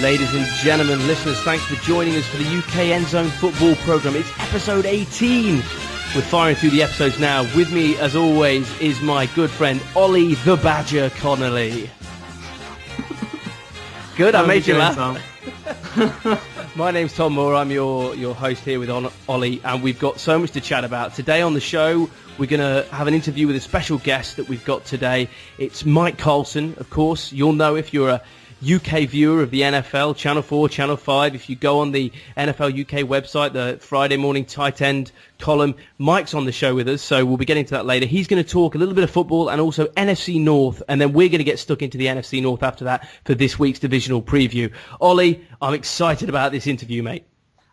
Ladies and gentlemen, listeners, thanks for joining us for the UK End Zone Football Programme. It's episode 18. We're firing through the episodes now. With me, as always, is my good friend, Ollie the Badger Connolly. Good, I made you laugh. My name's Tom Moore. I'm your host here with Ollie, and we've got so much to chat about. Today on the show, we're going to have an interview with a special guest that we've got today. It's Mike Carlson, of course. You'll know if you're a UK viewer of the NFL, Channel 4, Channel 5. If you go on the NFL UK website, the Friday morning tight end column, Mike's on the show with us, so we'll be getting to that later. He's going to talk a little bit of football and also NFC North, and then we're going to get stuck into the NFC North after that for this week's divisional preview. Ollie, I'm excited about this interview, mate.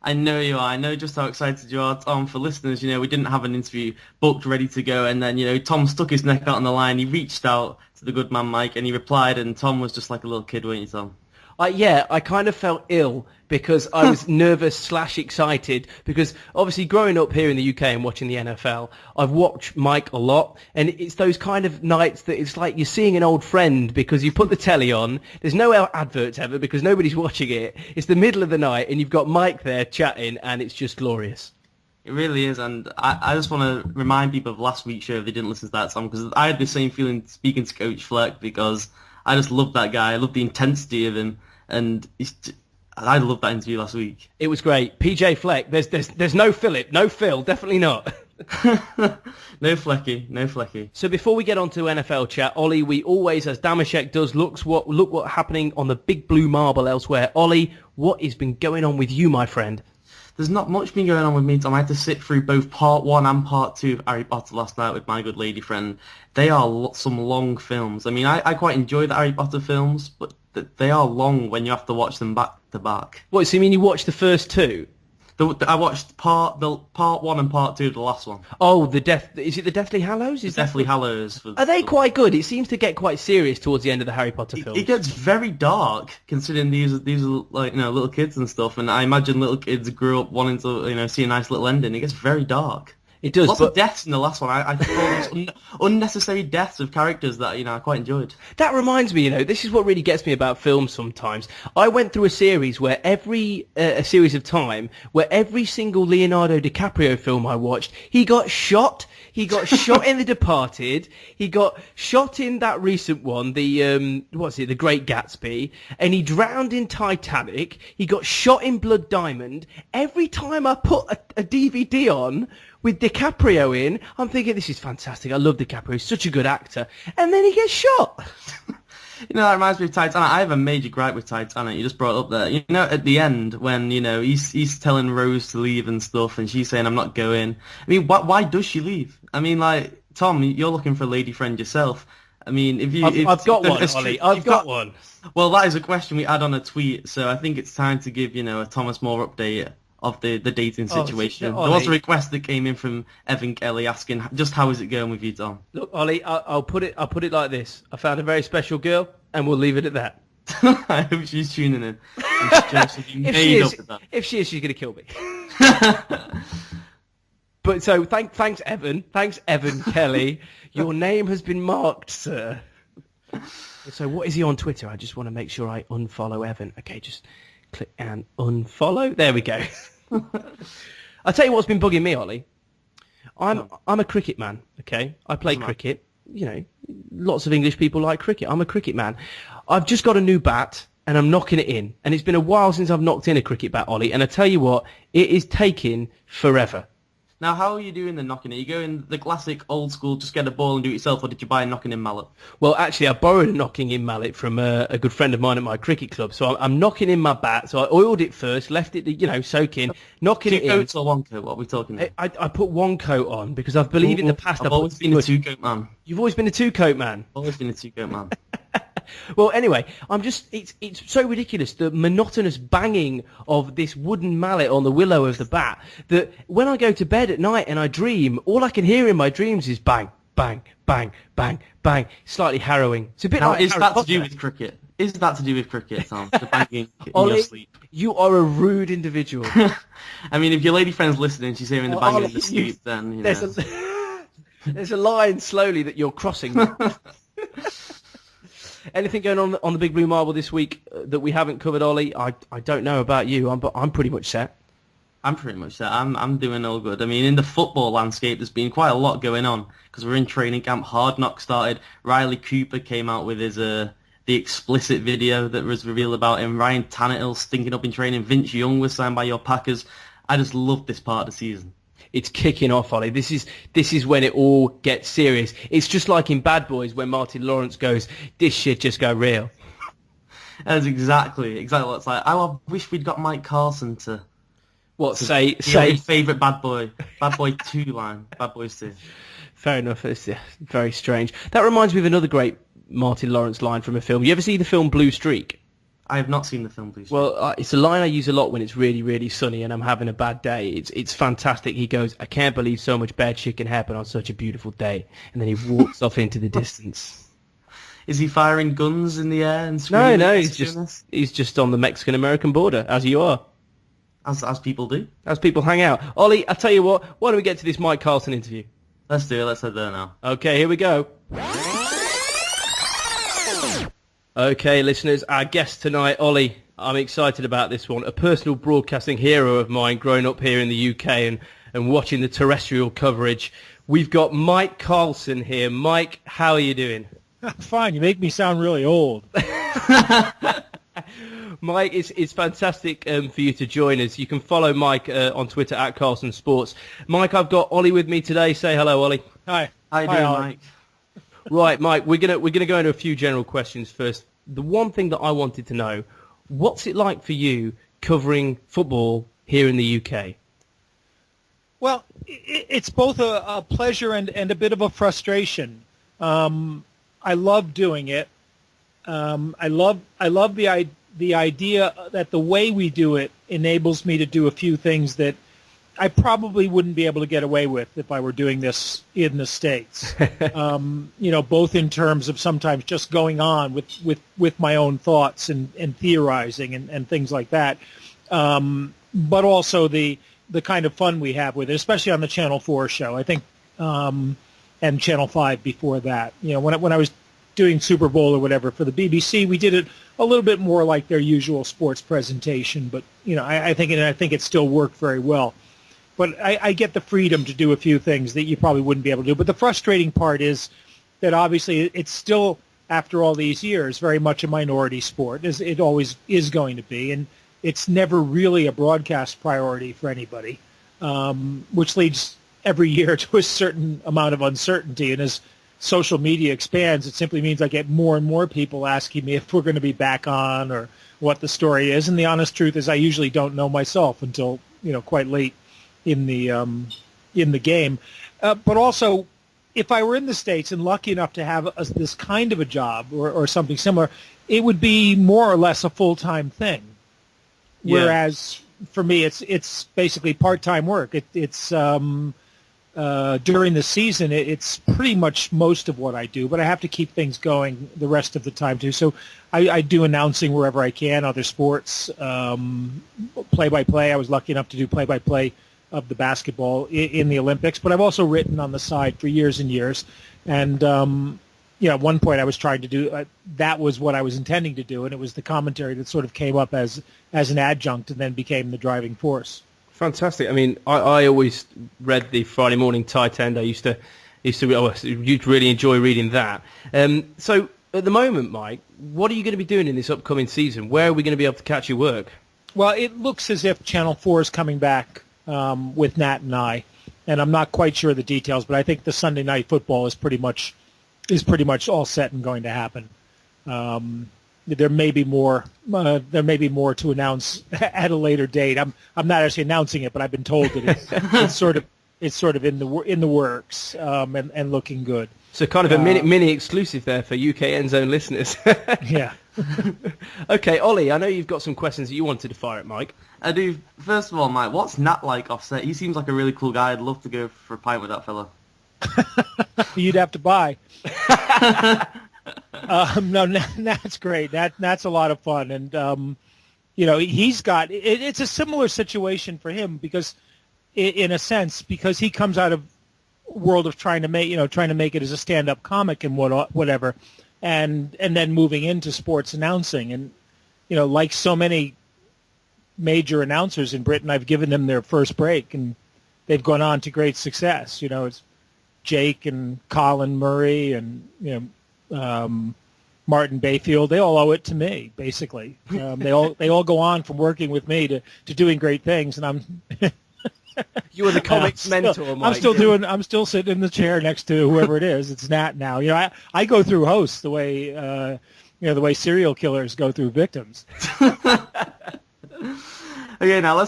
I know you are. I know just how excited you are, Tom. For listeners, we didn't have an interview booked, ready to go, and then, Tom stuck his neck out on the line. He reached out to the good man Mike, and he replied, and Tom was just like a little kid, weren't you, Tom? Yeah, I kind of felt ill because I was nervous/excited because obviously growing up here in the UK and watching the NFL, I've watched Mike a lot, and it's those kind of nights that it's like you're seeing an old friend because you put the telly on, there's no adverts ever because nobody's watching it, it's the middle of the night and you've got Mike there chatting and it's just glorious. It really is, and I just want to remind people of last week's show if they didn't listen to that, Tom, because I had the same feeling speaking to Coach FLUK because I just love that guy. I love the intensity of him, and I loved that interview last week. It was great. PJ Fleck, there's no Philip, no Phil, definitely not. No Flecky. So before we get on to NFL chat, Ollie, we always, as Damashek does, look what's happening on the big blue marble elsewhere. Ollie, what has been going on with you, my friend? There's not much been going on with me, Tom. I had to sit through both part 1 and part 2 of Harry Potter last night with my good lady friend. They are some long films. I memean, I quite enjoy the Harry Potter films, but they are long when you have to watch them back to back. What, so you mean you watched the first two? I watched part 1 and part 2 of the last one. Oh, is it the Deathly Hallows? Deathly Hallows. Are they quite good? It seems to get quite serious towards the end of the Harry Potter films. It gets very dark, considering these are like little kids and stuff. And I imagine little kids grew up wanting to see a nice little ending. It gets very dark. It does. Lots of deaths in the last one. I thought unnecessary deaths of characters that I quite enjoyed. That reminds me, this is what really gets me about films sometimes. I went through a series where a series of time where every single Leonardo DiCaprio film I watched, he got shot. He got shot in The Departed. He got shot in that recent one, The Great Gatsby, and he drowned in Titanic. He got shot in Blood Diamond. Every time I put a DVD on with DiCaprio in, I'm thinking, this is fantastic. I love DiCaprio. He's such a good actor. And then he gets shot. That reminds me of Titanic. I have a major gripe with Titanic. You just brought it up there. At the end, when, he's telling Rose to leave and stuff, and she's saying, I'm not going. I mean, why does she leave? I mean, Tom, you're looking for a lady friend yourself. I mean, I've got one, Ollie. I've got one. Well, that is a question we had on a tweet, so I think it's time to give, a Thomas More update of the dating situation. There was a request that came in from Evan Kelly asking, just how is it going with you, Tom? Look, Ollie, I'll put it like this. I found a very special girl, and we'll leave it at that. I hope she's tuning in. If she is, she's going to kill me. But so, thanks, Evan. Thanks, Evan Kelly. Your name has been marked, sir. So what is he on Twitter? I just want to make sure I unfollow Evan. Okay, just click and unfollow. There we go. I'll tell you what's been bugging me, Ollie. I'm a cricket man, okay? I play cricket. Lots of English people like cricket. I'm a cricket man. I've just got a new bat, and I'm knocking it in. And it's been a while since I've knocked in a cricket bat, Ollie. And I tell you what, it is taking forever. Now, how are you doing the knocking? Are you going the classic old school, just get a ball and do it yourself, or did you buy a knocking in mallet? Well, actually, I borrowed a knocking in mallet from a good friend of mine at my cricket club. So I'm knocking in my bat. So I oiled it first, left it, soak in, knocking it in. 2 coats or 1 coat? What are we talking about? I put 1 coat on because I believe in the past I've always been a 2-coat man. You've always been a 2-coat man? Always been a 2-coat man. Well, anyway, it's so ridiculous, the monotonous banging of this wooden mallet on the willow of the bat, that when I go to bed at night and I dream, all I can hear in my dreams is bang, bang, bang, bang, bang. Slightly harrowing. It's a bit like is Harry that Potter. to do with cricket? Is that to do with cricket, Tom? The banging in Ollie, your sleep? you are a rude individual. I mean, if your lady friend's listening, she's hearing the banging in the sleep, then, you know. There's a line slowly that you're crossing. Anything going on the Big Blue Marble this week that we haven't covered, Ollie? I don't know about you, but I'm pretty much set. I'm pretty much set. I'm doing all good. I mean, in the football landscape, there's been quite a lot going on because we're in training camp. Hard Knock started. Riley Cooper came out with his the explicit video that was revealed about him. Ryan Tannehill stinking up in training. Vince Young was signed by your Packers. I just love this part of the season. It's kicking off, Ollie. This is when it all gets serious. It's just like in Bad Boys when Martin Lawrence goes, "This shit just go real." That's exactly what it's like. I wish we'd got Mike Carlson to say your favourite Bad Boy 2 line, Bad Boys 2. Fair enough. It's very strange. That reminds me of another great Martin Lawrence line from a film. You ever see the film Blue Streak? I have not seen the film, please. Well, it's a line I use a lot when it's really, really sunny and I'm having a bad day. It's fantastic. He goes, "I can't believe so much bad shit can happen on such a beautiful day." And then he walks off into the distance. Is he firing guns in the air and screaming? No, he's just on the Mexican-American border, as you are. As people do. As people hang out. Ollie, I'll tell you what, why don't we get to this Mike Carlson interview? Let's do it. Let's head there now. Okay, here we go. Okay, listeners, our guest tonight, Ollie, I'm excited about this one. A personal broadcasting hero of mine growing up here in the UK and watching the terrestrial coverage. We've got Mike Carlson here. Mike, how are you doing? I'm fine. You make me sound really old. Mike, it's fantastic for you to join us. You can follow Mike on Twitter at Carlson Sports. Mike, I've got Ollie with me today. Say hello, Ollie. Hi. How you doing, Ollie. Mike? Right, Mike, we're gonna go into a few general questions first. The one thing that I wanted to know, what's it like for you covering football here in the UK? Well, it's both a pleasure and a bit of a frustration. I love doing it. I love the idea that the way we do it enables me to do a few things that I probably wouldn't be able to get away with if I were doing this in the States. Both in terms of sometimes just going on with my own thoughts and theorizing and things like that, but also the kind of fun we have with it, especially on the Channel 4 show, I think, and Channel 5 before that. When I was doing Super Bowl or whatever for the BBC, we did it a little bit more like their usual sports presentation, but I think it still worked very well. But I get the freedom to do a few things that you probably wouldn't be able to do. But the frustrating part is that obviously it's still, after all these years, very much a minority sport, as it always is going to be, and it's never really a broadcast priority for anybody, which leads every year to a certain amount of uncertainty. And as social media expands, it simply means I get more and more people asking me if we're going to be back on or what the story is. And the honest truth is I usually don't know myself until quite late in the game. But also, if I were in the States and lucky enough to have this kind of a job or something similar, it would be more or less a full-time thing. Yeah. Whereas for me, it's basically part-time work. It's during the season, it's pretty much most of what I do, but I have to keep things going the rest of the time too. So I do announcing wherever I can, other sports, play-by-play. I was lucky enough to do play-by-play of the basketball in the Olympics, but I've also written on the side for years and years. And at one point I was trying to do that was what I was intending to do, and it was the commentary that sort of came up as an adjunct and then became the driving force. Fantastic. I mean, I always read the Friday morning tight end. I used to really enjoy reading that. So at the moment, Mike, what are you going to be doing in this upcoming season? Where are we going to be able to catch your work? Well, it looks as if Channel 4 is coming back with Nat and I. and I'm not quite sure of the details, but I think the Sunday Night Football is pretty much all set and going to happen. There may be more. There may be more to announce at a later date. I'm not actually announcing it, but I've been told that it's sort of in the works and looking good. So kind of a mini exclusive there for UK End Zone listeners. Yeah. Okay, Ollie, I know you've got some questions that you wanted to fire at Mike. I do. First of all, Mike, what's Nat like offset? He seems like a really cool guy. I'd love to go for a pint with that fella. You'd have to buy. No, Nat's great. Nat's a lot of fun, and he's got. It's a similar situation for him because, in a sense, because he comes out of world of trying to make it as a stand-up comic and whatever, and then moving into sports announcing, and like so many major announcers in Britain, I've given them their first break, and they've gone on to great success. It's Jake and Colin Murray and Martin Bayfield. They all owe it to me, basically. They all go on from working with me to doing great things, and I'm. You were the comics mentor, Mike. I'm still sitting in the chair next to whoever it is. It's Nat now. I go through hosts the way serial killers go through victims. Okay, now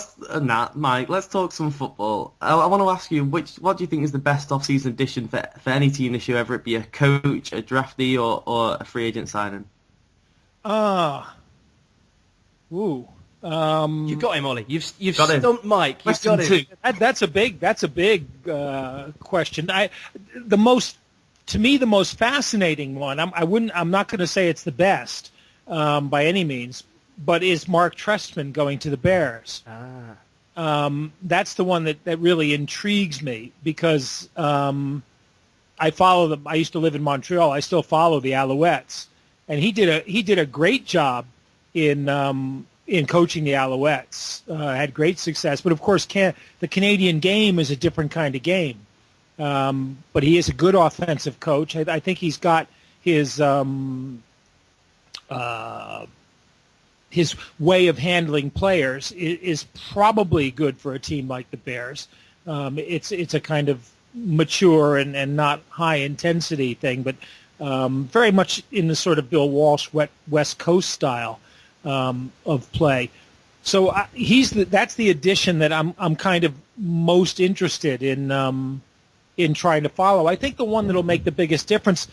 Mike, let's talk some football. I want to ask you, what do you think is the best off-season addition for any team this year, whether it be a coach, a draftee, or a free agent signing? You've got him, Ollie. You've got stumped him. Mike. You've got him. That's a big question. To me, the most fascinating one. I'm not going to say it's the best by any means, but is Mark Trestman going to the Bears? That's the one that really intrigues me because I follow them. I used to live in Montreal. I still follow the Alouettes, and he did a great job in coaching the Alouettes. Had great success, but of course, the Canadian game is a different kind of game. But he is a good offensive coach. I think he's got his way of handling players is probably good for a team like the Bears. It's a kind of mature and not high intensity thing, but very much in the sort of Bill Walsh West Coast style of play. So that's the addition that I'm kind of most interested in trying to follow. I think the one that'll make the biggest difference.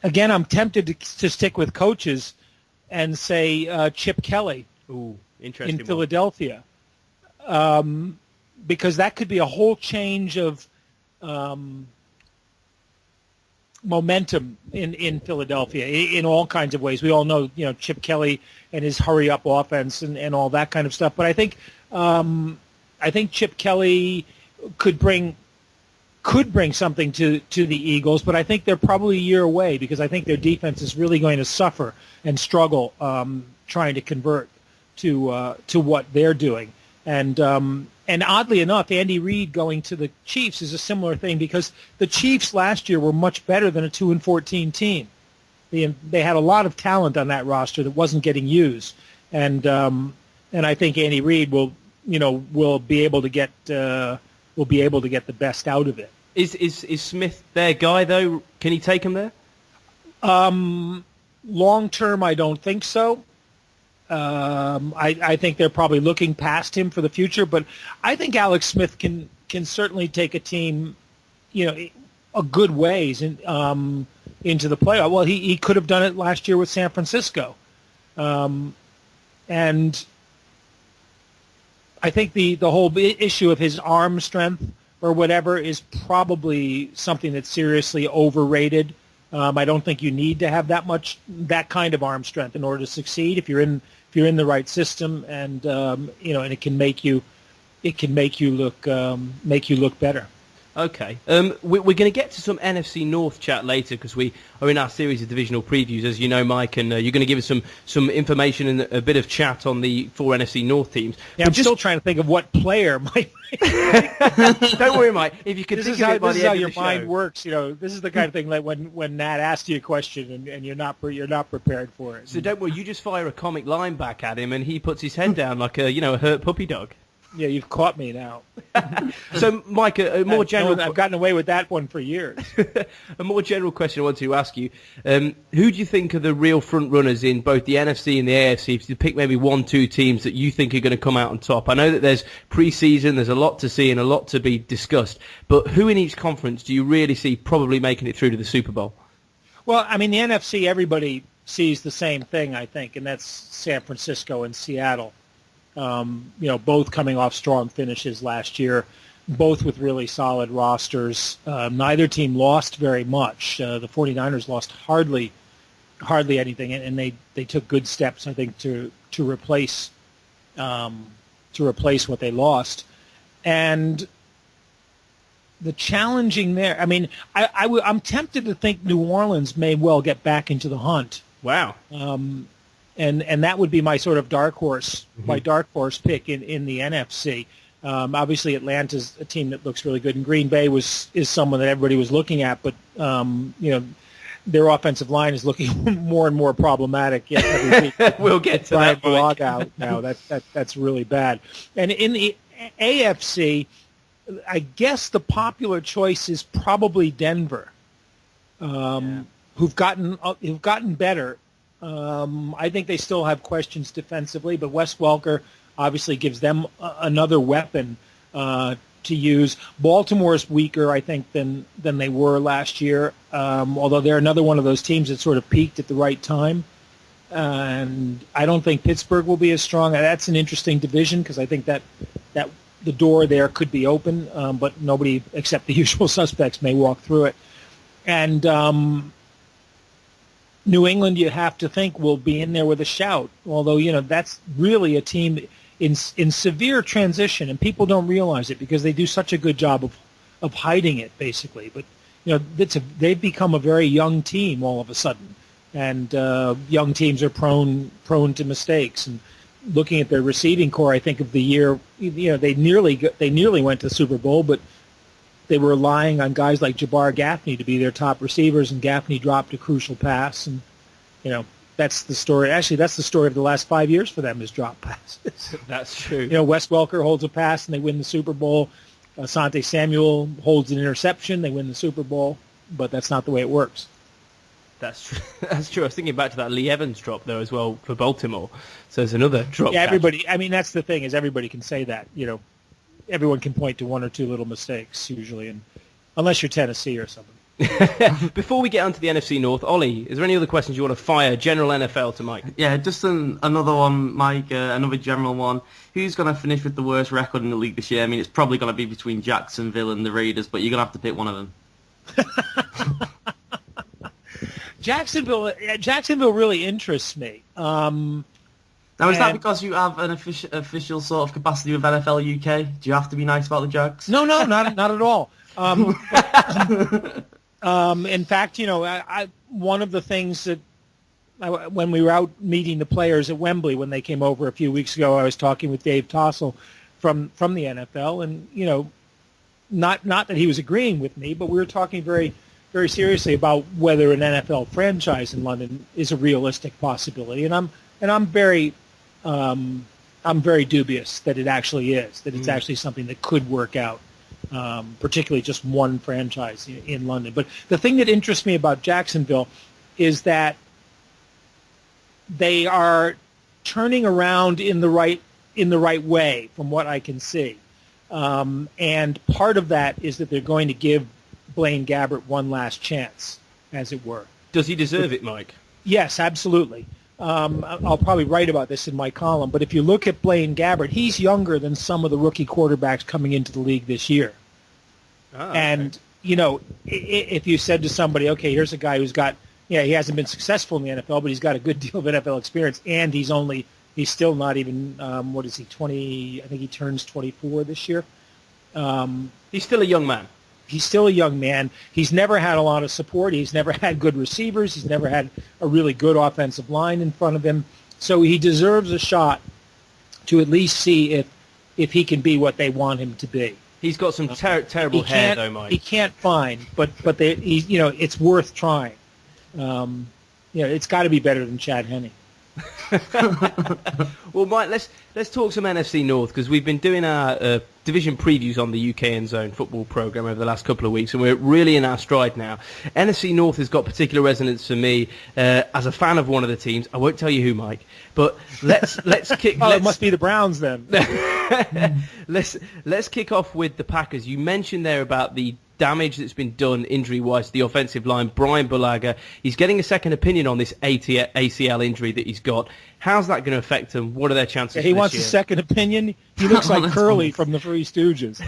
Again, I'm tempted to stick with coaches and say Chip Kelly. Ooh, interesting in Philadelphia, because that could be a whole change of momentum in Philadelphia in all kinds of ways. We all know Chip Kelly and his hurry up offense and all that kind of stuff. But I think Chip Kelly could bring something to the Eagles, but I think they're probably a year away because I think their defense is really going to suffer and struggle trying to convert to what they're doing. And oddly enough, Andy Reid going to the Chiefs is a similar thing because the Chiefs last year were much better than a 2-14 team. They had a lot of talent on that roster that wasn't getting used, and I think Andy Reid will be able to get the best out of it. Is Smith their guy though? Can he take him there? Long term, I don't think so. I think they're probably looking past him for the future, but I think Alex Smith can certainly take a team, a good ways into the playoff. Well, he could have done it last year with San Francisco, and I think the whole issue of his arm strength or whatever is probably something that's seriously overrated. I don't think you need to have that kind of arm strength in order to succeed if you're in the right system, and and it can make you look better. Okay. We're going to get to some NFC North chat later because we are in our series of divisional previews, as you know, Mike, and you're going to give us some information and a bit of chat on the 4 NFC North teams. Yeah, I'm still trying to think of what player might. Don't worry, Mike. If you could think of it by the end of the show. This is how your mind works. This is the kind of thing like when Nat asks you a question and you're not prepared for it. So don't worry. You just fire a comic line back at him, and he puts his head down like a hurt puppy dog. Yeah, you've caught me now. So, Mike, a more general... I've gotten away with that one for years. A more general question I want to ask you. Who do you think are the real front runners in both the NFC and the AFC? If you pick maybe 1-2 teams that you think are going to come out on top. I know that there's pre-season, there's a lot to see and a lot to be discussed. But who in each conference do you really see probably making it through to the Super Bowl? Well, I mean, the NFC, everybody sees the same thing, I think, and that's San Francisco and Seattle. Both coming off strong finishes last year, both with really solid rosters. Neither team lost very much. The 49ers lost hardly anything, and they took good steps, I think, to replace what they lost. And the challenging there, I mean, I'm tempted to think New Orleans may well get back into the hunt. Wow. And that would be my sort of dark horse, my dark horse pick in the NFC. Obviously, Atlanta's a team that looks really good, and Green Bay is someone that everybody was looking at, but their offensive line is looking more and more problematic every week. We'll get to that. Log out now. That's really bad. And in the AFC, I guess the popular choice is probably Denver, who've gotten better. I think they still have questions defensively, but Wes Welker obviously gives them another weapon to use. Baltimore's weaker, I think, than they were last year, although they're another one of those teams that sort of peaked at the right time. And I don't think Pittsburgh will be as strong. That's an interesting division because I think that the door there could be open, but nobody except the usual suspects may walk through it. And New England, you have to think, will be in there with a shout. Although, that's really a team in severe transition, and people don't realize it because they do such a good job of hiding it, basically. But, they've become a very young team all of a sudden, and young teams are prone to mistakes. And looking at their receiving core, I think of the year, they nearly went to the Super Bowl, but they were relying on guys like Jabbar Gaffney to be their top receivers, and Gaffney dropped a crucial pass. And, that's the story. Actually, that's the story of the last 5 years for them is drop passes. That's true. Wes Welker holds a pass, and they win the Super Bowl. Asante Samuel holds an interception. They win the Super Bowl. But that's not the way it works. That's true. That's true. I was thinking back to that Lee Evans drop, though, as well, for Baltimore. So there's another drop. Yeah, everybody. I mean, that's the thing is everybody can say that, Everyone can point to one or two little mistakes usually, and unless you're Tennessee or something. Before we get onto the NFC North, Ollie, is there any other questions you want to fire general NFL to Mike? Yeah, just another one, Mike, another general one. Who's going to finish with the worst record in the league this year? I mean, it's probably going to be between Jacksonville and the Raiders, but you're going to have to pick one of them. Jacksonville really interests me. Now, is that because you have an official sort of capacity with NFL UK? Do you have to be nice about the Jags? No, not at all. In fact, one of the things that when we were out meeting the players at Wembley when they came over a few weeks ago, I was talking with Dave Tossell from the NFL, and not that he was agreeing with me, but we were talking very, very seriously about whether an NFL franchise in London is a realistic possibility, and I'm very dubious that it actually is, that it's actually something that could work out, particularly just one franchise in London. But the thing that interests me about Jacksonville is that they are turning around in the right way, from what I can see. And part of that is that they're going to give Blaine Gabbert one last chance, as it were. Does he deserve it, Mike? Yes, absolutely. I'll probably write about this in my column, but if you look at Blaine Gabbert, he's younger than some of the rookie quarterbacks coming into the league this year. Oh, and, if you said to somebody, okay, here's a guy who's got, he hasn't been successful in the NFL, but he's got a good deal of NFL experience, and he's still not even, 20, I think he turns 24 this year. He's still a young man. He's still a young man. He's never had a lot of support. He's never had good receivers. He's never had a really good offensive line in front of him. So he deserves a shot to at least see if he can be what they want him to be. He's got some terrible hair, though, Mike. He can't find, but it's worth trying. It's got to be better than Chad Henne. Well, Mike, let's talk some NFC North, because we've been doing our division previews on the UK End Zone football program over the last couple of weeks, and we're really in our stride now. NFC North has got particular resonance for me as a fan of one of the teams. I won't tell you who, Mike, but let's kick. It must be the Browns then. Let's kick off with the Packers. You mentioned there about the damage that's been done injury-wise to the offensive line. Brian Bulaga, he's getting a second opinion on this ACL injury that he's got. How's that going to affect him? What are their chances he wants a second opinion? He looks like Curly from the Three Stooges.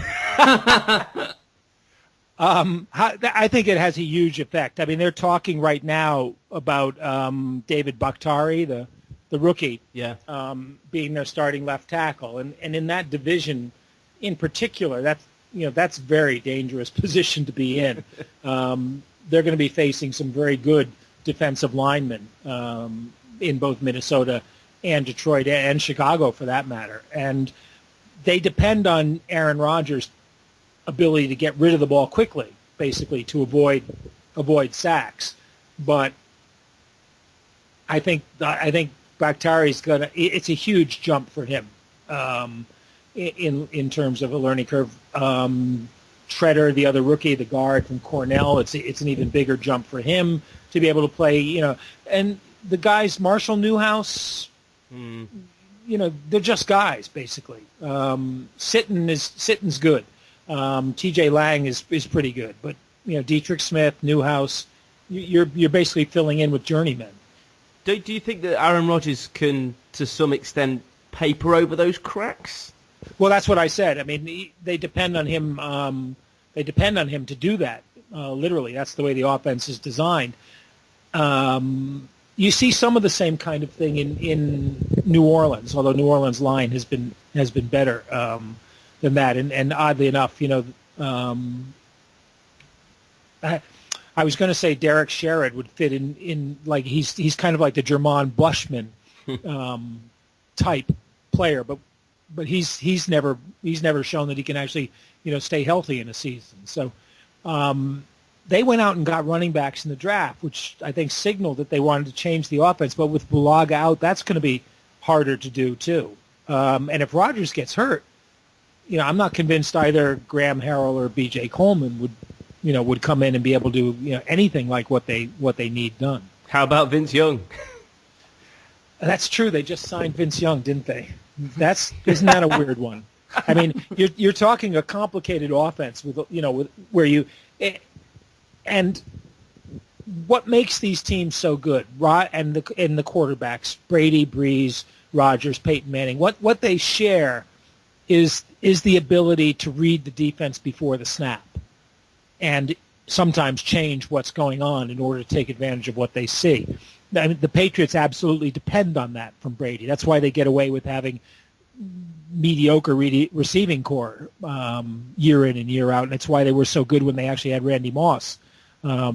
I think it has a huge effect. I mean, they're talking right now about David Bakhtiari, the rookie, being their starting left tackle. And in that division in particular, that's a very dangerous position to be in. They're going to be facing some very good defensive linemen in both Minnesota and Detroit and Chicago, for that matter. And they depend on Aaron Rodgers' ability to get rid of the ball quickly, basically, to avoid sacks. But I think Bakhtiari's it's a huge jump for him in terms of a learning curve. Treader, the other rookie, the guard from Cornell, it's an even bigger jump for him to be able to play, and the guys, Marshall Newhouse, they're just guys, basically. Sitton's good. TJ Lang is pretty good, but Dietrich Smith, Newhouse, you're basically filling in with journeymen. Do you think that Aaron Rodgers can, to some extent, paper over those cracks? Well, that's what I said. I mean, they depend on him. They depend on him to do that. Literally, that's the way the offense is designed. You see some of the same kind of thing in New Orleans, although New Orleans' line has been better than that. And oddly enough, I was going to say Derek Sherrod would fit in like he's kind of like the Jermon Bushman type player, but he's never shown that he can actually stay healthy in a season. So they went out and got running backs in the draft, which I think signaled that they wanted to change the offense. But with Bulaga out, that's going to be harder to do too. And if Rodgers gets hurt, I'm not convinced either Graham Harrell or B.J. Coleman would come in and be able to do anything like what they need done. How about Vince Young? That's true. They just signed Vince Young, didn't they? Isn't that a weird one? I mean, you're talking a complicated offense with where you and what makes these teams so good, and the quarterbacks, Brady, Breeze, Rodgers, Peyton Manning, what they share is the ability to read the defense before the snap and sometimes change what's going on in order to take advantage of what they see. I mean, the Patriots absolutely depend on that from Brady. That's why they get away with having mediocre receiving core year in and year out, and that's why they were so good when they actually had Randy Moss. But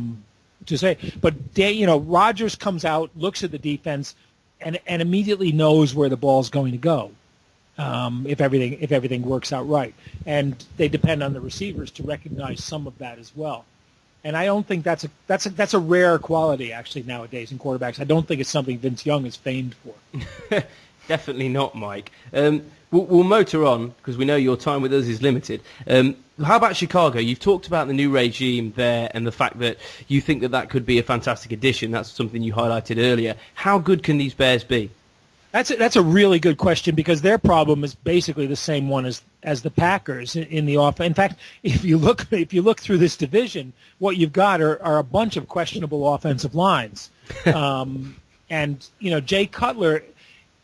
Rodgers comes out, looks at the defense, and immediately knows where the ball's going to go if everything works out right. And they depend on the receivers to recognize some of that as well. And I don't think that's a rare quality actually nowadays in quarterbacks. I don't think it's something Vince Young is famed for. Definitely not, Mike. We'll motor on because we know your time with us is limited. How about Chicago? You've talked about the new regime there and the fact that you think that could be a fantastic addition. That's something you highlighted earlier. How good can these Bears be? That's a really good question because their problem is basically the same one as the Packers in the offense. In fact, if you look through this division, what you've got are a bunch of questionable offensive lines, and Jay Cutler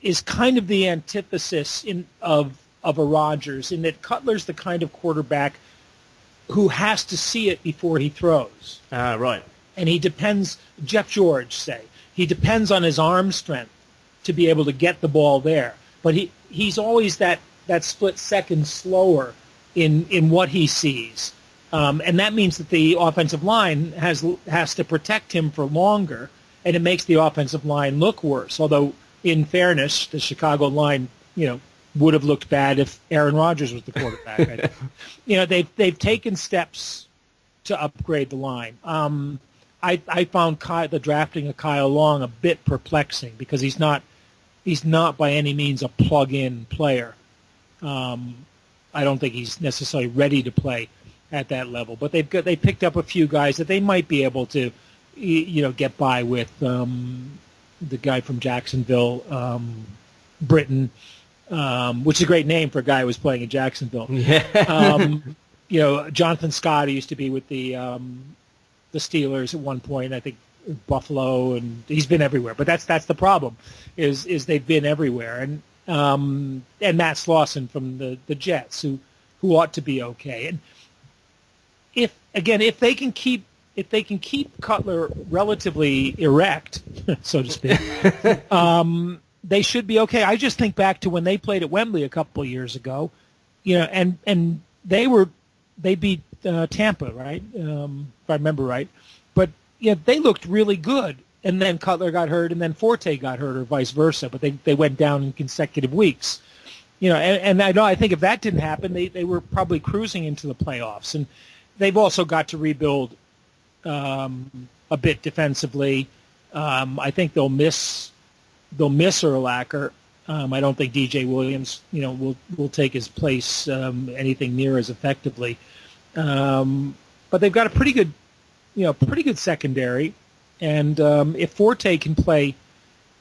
is kind of the antithesis of a Rodgers in that Cutler's the kind of quarterback who has to see it before he throws. Right. And he depends, Jeff George say, he depends on his arm strength to be able to get the ball there. But he's always that split second slower in what he sees. And that means that the offensive line has to protect him for longer, and it makes the offensive line look worse. Although, in fairness, the Chicago line, would have looked bad if Aaron Rodgers was the quarterback. They've taken steps to upgrade the line. I found the drafting of Kyle Long a bit perplexing because he's not he's not by any means a plug-in player. I don't think he's necessarily ready to play at that level. But they picked up a few guys that they might be able to, get by with. The guy from Jacksonville, Britton, which is a great name for a guy who was playing in Jacksonville. Yeah. Jonathan Scott, who used to be with the Steelers at one point, I think Buffalo, and he's been everywhere. But that's the problem, is they've been everywhere. And Matt Slauson from the Jets, who ought to be okay. And if they can keep Cutler relatively erect, so to speak, they should be okay. I just think back to when they played at Wembley a couple of years ago, and they beat Tampa, right? If I remember right. But they looked really good. And then Cutler got hurt, and then Forte got hurt, or vice versa. But they went down in consecutive weeks. And I think if that didn't happen, they were probably cruising into the playoffs. And they've also got to rebuild a bit defensively. I think they'll miss Urlacher. I don't think DJ Williams, will take his place anything near as effectively. But they've got a pretty good secondary, and if Forte can play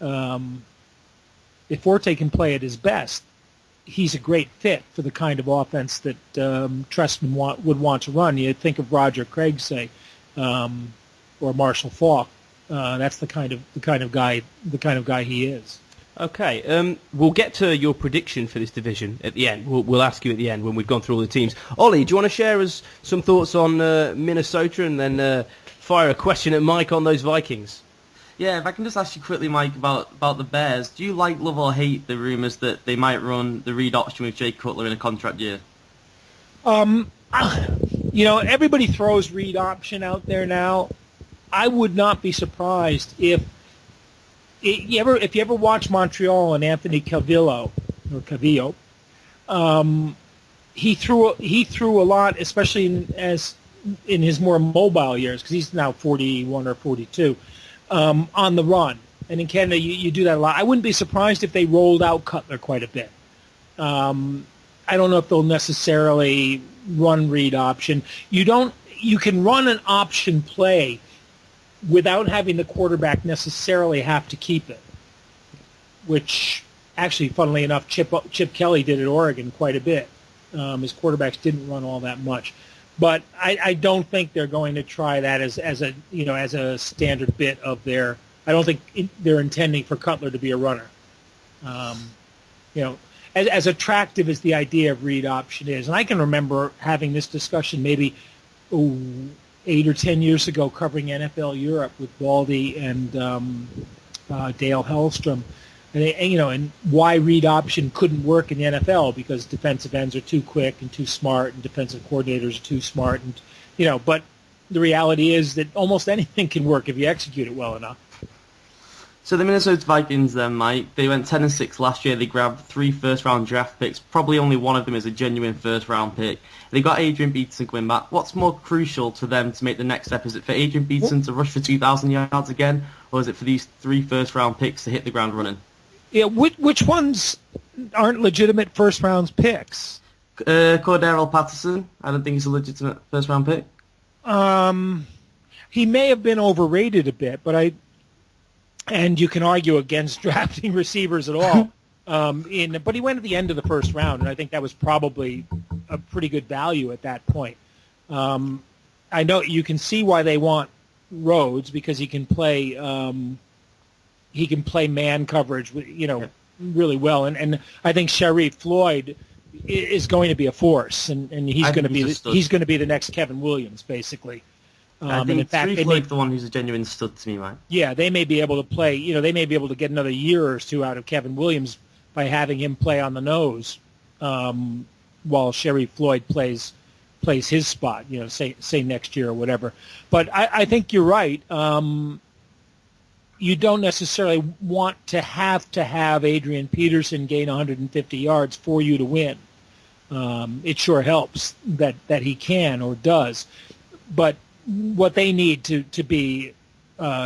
at his best, he's a great fit for the kind of offense that Trestman would want to run. You think of Roger Craig, say, or Marshall Faulk. That's the kind of guy he is. Okay, we'll get to your prediction for this division at the end. We'll ask you at the end when we've gone through all the teams. Ollie, do you want to share us some thoughts on Minnesota, and then fire a question at Mike on those Vikings? Yeah, if I can just ask you quickly, Mike, about the Bears. Do you love or hate the rumours that they might run the Reed option with Jay Cutler in a contract year? Everybody throws Reed option out there now. I would not be surprised if you ever watch Montreal and Anthony Calvillo, he threw a lot, especially in his more mobile years, because he's now 41 or 42, on the run. And in Canada, you do that a lot. I wouldn't be surprised if they rolled out Cutler quite a bit. I don't know if they'll necessarily run Reed option. You can run an option play without having the quarterback necessarily have to keep it, which actually, funnily enough, Chip Kelly did at Oregon quite a bit. His quarterbacks didn't run all that much. But I don't think they're going to try that as a standard bit of their. I don't think they're intending for Cutler to be a runner. As attractive as the idea of Reed option is, and I can remember having this discussion maybe 8 or 10 years ago, covering NFL Europe with Baldy and Dale Hellstrom, and why Reed option couldn't work in the NFL because defensive ends are too quick and too smart, and defensive coordinators are too smart, and but the reality is that almost anything can work if you execute it well enough. So the Minnesota Vikings then, Mike, they went 10-6 last year. They grabbed 3 first-round draft picks. Probably only one of them is a genuine first-round pick. They got Adrian Peterson coming back. What's more crucial to them to make the next step? Is it for Adrian Peterson to rush for 2,000 yards again, or is it for these 3 first-round picks to hit the ground running? Yeah, which ones aren't legitimate first-round picks? Cordero Patterson, I don't think he's a legitimate first-round pick. He may have been overrated a bit, and you can argue against drafting receivers at all. But he went at the end of the first round, and I think that was probably a pretty good value at that point. I know you can see why they want Rhodes, because he can play man coverage, really well, and I think Sharif Floyd is going to be a force, and he's going to be the next Kevin Williams, basically. I think Floyd's the one who's a genuine stud to me, Mike. Yeah, they may be able to play. They may be able to get another year or 2 out of Kevin Williams by having him play on the nose, while Sharif Floyd plays his spot. Say next year or whatever. But I think you're right. You don't necessarily want to have Adrian Peterson gain 150 yards for you to win. It sure helps that he can or does, but what they need to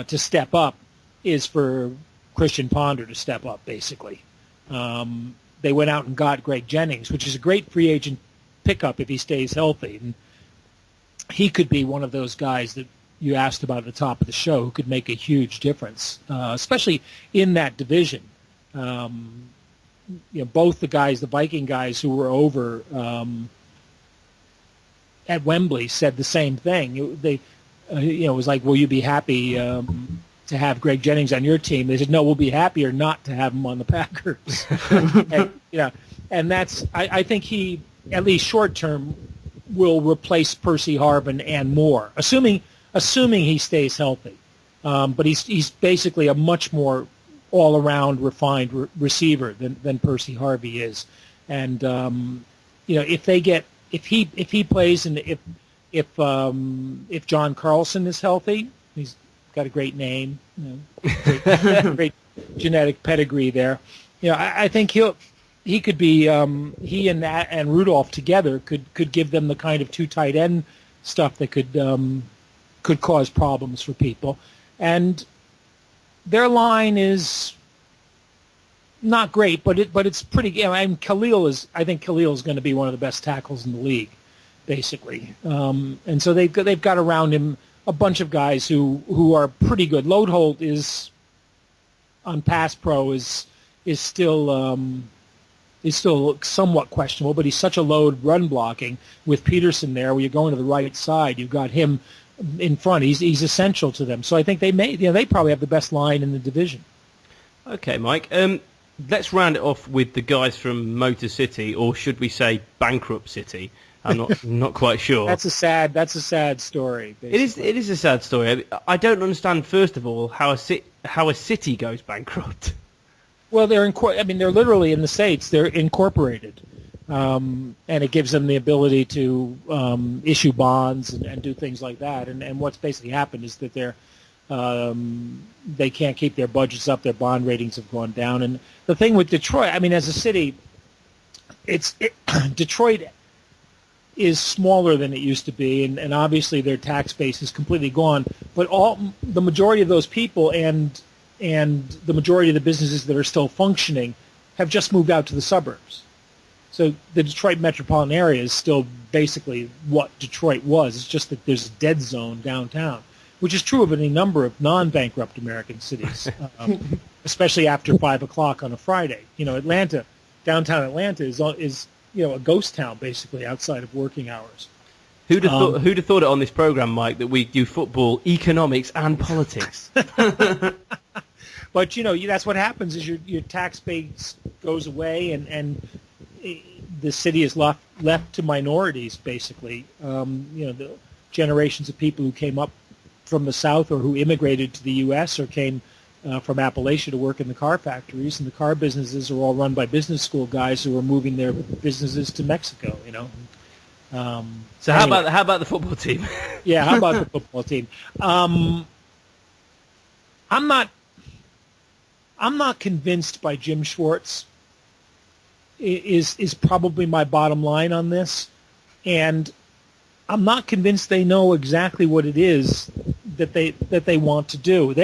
step up is for Christian Ponder to step up, basically. They went out and got Greg Jennings, which is a great free agent pickup if he stays healthy. And he could be one of those guys that you asked about at the top of the show who could make a huge difference, especially in that division. Both the Viking guys who were over at Wembley said the same thing. It was like, will you be happy to have Greg Jennings on your team? They said, no, we'll be happier not to have him on the Packers. And that's, I think he, at least short term, will replace Percy Harvin and more, assuming he stays healthy. But he's basically a much more all-around refined receiver than Percy Harvey is. And if he plays and if John Carlson is healthy, he's got a great name, great genetic pedigree there. I think he could be he and Rudolph together could give them the kind of two tight end stuff that could cause problems for people. And their line is not great, but it's pretty. I think Khalil is going to be one of the best tackles in the league, basically. And so they've got around him a bunch of guys who are pretty good. Loadholt is on Pass Pro is still somewhat questionable, but he's such a load run blocking with Peterson there. Where you're going to the right side, you've got him in front. He's essential to them. So I think they probably have the best line in the division. Okay, Mike. Let's round it off with the guys from Motor City, or should we say Bankrupt City? I'm not quite sure. That's a sad story. Basically. It is a sad story. I don't understand, first of all, how a city goes bankrupt. Well, they're literally in the States. They're incorporated, and it gives them the ability to issue bonds and do things like that. And what's basically happened is that they can't keep their budgets up. Their bond ratings have gone down. And the thing with Detroit, as a city, Detroit is smaller than it used to be, and obviously their tax base is completely gone. But the majority of those people and the majority of the businesses that are still functioning have just moved out to the suburbs. So the Detroit metropolitan area is still basically what Detroit was. It's just that there's a dead zone downtown, which is true of any number of non-bankrupt American cities, especially after 5 o'clock on a Friday. Downtown Atlanta is a ghost town basically outside of working hours. Who'd have thought it on this program, Mike, that we do football, economics, and politics? But that's what happens is your tax base goes away and the city is left to minorities basically. The generations of people who came up from the South or who immigrated to the U.S. or came from Appalachia to work in the car factories, and the car businesses are all run by business school guys who are moving their businesses to Mexico. So anyway. How about the football team? Yeah, how about the football team? I'm not convinced by Jim Schwartz. Is probably my bottom line on this, and I'm not convinced they know exactly what it is that they want to do.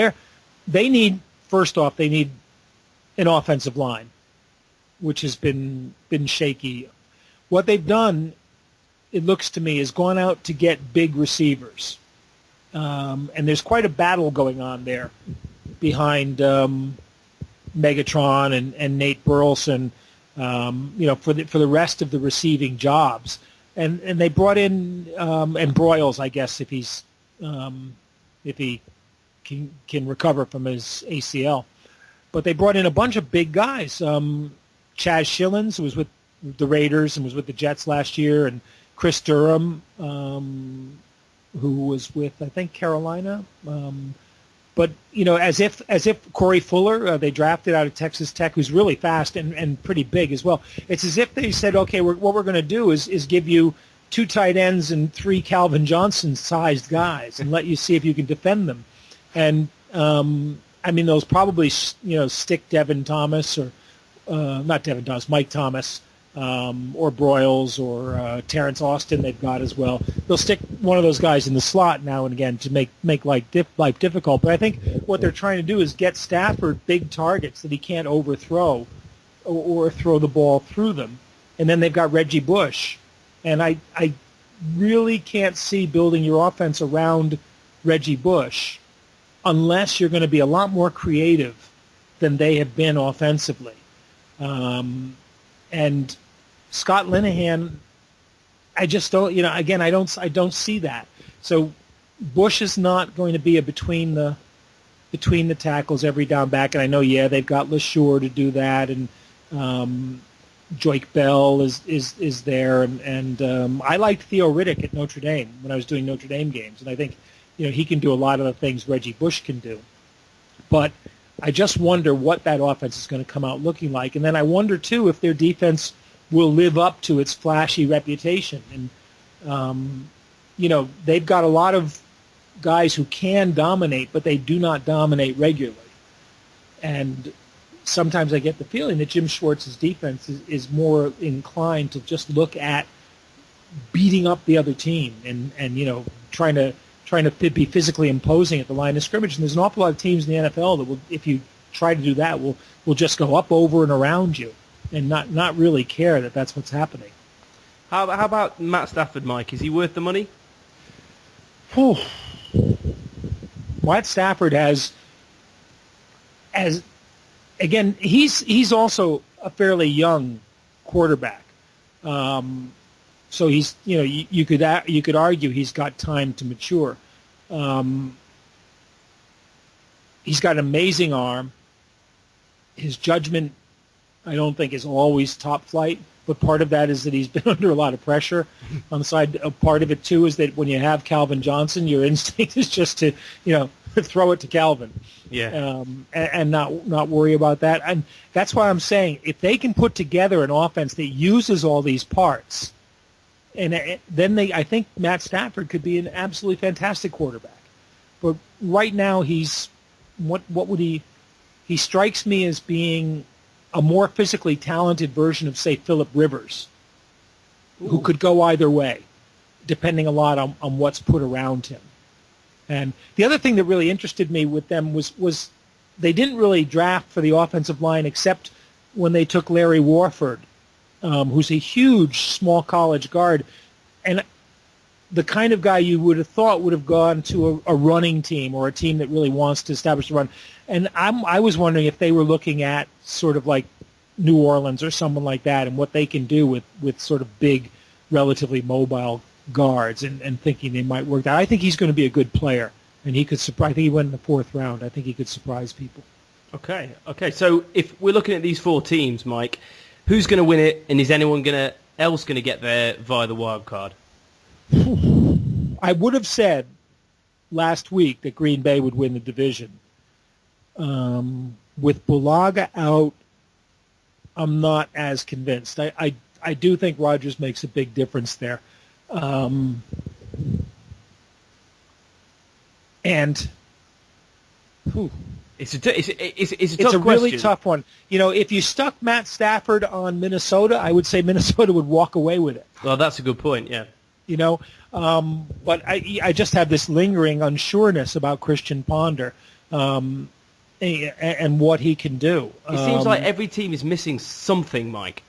They need an offensive line, which has been shaky. What they've done, it looks to me, is gone out to get big receivers, and there's quite a battle going on there behind Megatron and Nate Burleson, for the rest of the receiving jobs. And they brought in and Broyles, I guess, if he can recover from his ACL. But they brought in a bunch of big guys. Chaz Schillens, who was with the Raiders and was with the Jets last year, and Chris Durham, who was with, I think, Carolina. But as if Corey Fuller, they drafted out of Texas Tech, who's really fast and pretty big as well. It's as if they said, okay, what we're going to do is give you 2 tight ends and 3 Calvin Johnson-sized guys, and let you see if you can defend them. And those probably stick Devin Thomas or not Devin Thomas, Mike Thomas or Broyles or Terrence Austin they've got as well. They'll stick one of those guys in the slot now and again to make life difficult. But I think what they're trying to do is get Stafford big targets that he can't overthrow or throw the ball through them. And then they've got Reggie Bush. And I really can't see building your offense around Reggie Bush unless you're going to be a lot more creative than they have been offensively. And Scott Linehan, I just don't, again, I don't see that. So Bush is not going to be a between the tackles every down back. And I know, they've got LeSure to do that, and Joique Bell is there, and I liked Theo Riddick at Notre Dame when I was doing Notre Dame games, and I think he can do a lot of the things Reggie Bush can do. But I just wonder what that offense is going to come out looking like, and then I wonder too if their defense will live up to its flashy reputation. And they've got a lot of guys who can dominate, but they do not dominate regularly. And sometimes I get the feeling that Jim Schwartz's defense is more inclined to just look at beating up the other team and trying to be physically imposing at the line of scrimmage. And there's an awful lot of teams in the NFL that will, if you try to do that, will just go up, over, and around you and not really care that that's what's happening. How about Matt Stafford, Mike? Is he worth the money? Whew. Matt Stafford has again, he's also a fairly young quarterback. So he's, you could argue he's got time to mature. He's got an amazing arm. His judgment, I don't think, is always top flight, but part of that is that he's been under a lot of pressure on the side. Part of it, too, is that when you have Calvin Johnson, your instinct is just to, throw it to Calvin. Yeah. And not worry about that. And that's why I'm saying if they can put together an offense that uses all these parts, and then I think Matt Stafford could be an absolutely fantastic quarterback. But right now he's what would he strikes me as being a more physically talented version of, say, Phillip Rivers, who could go either way, depending a lot on what's put around him. And the other thing that really interested me with them was they didn't really draft for the offensive line except when they took Larry Warford, who's a huge small college guard, and the kind of guy you would have thought would have gone to a running team or a team that really wants to establish the run. And I was wondering if they were looking at sort of like New Orleans or someone like that and what they can do with sort of big, relatively mobile guards and thinking they might work out. I think he's going to be a good player, and he could surprise. I think he went in the 4th round. I think he could surprise people. Okay. So if we're looking at these 4 teams, Mike, who's going to win it, and is anyone else going to get there via the wild card? I would have said last week that Green Bay would win the division. With Bulaga out, I'm not as convinced. I do think Rodgers makes a big difference there. And it's a tough it's a really question. tough one. If you stuck Matt Stafford on Minnesota, I would say Minnesota would walk away with it. Well, that's a good point, yeah. But I just have this lingering unsureness about Christian Ponder and what he can do. It seems like every team is missing something, Mike.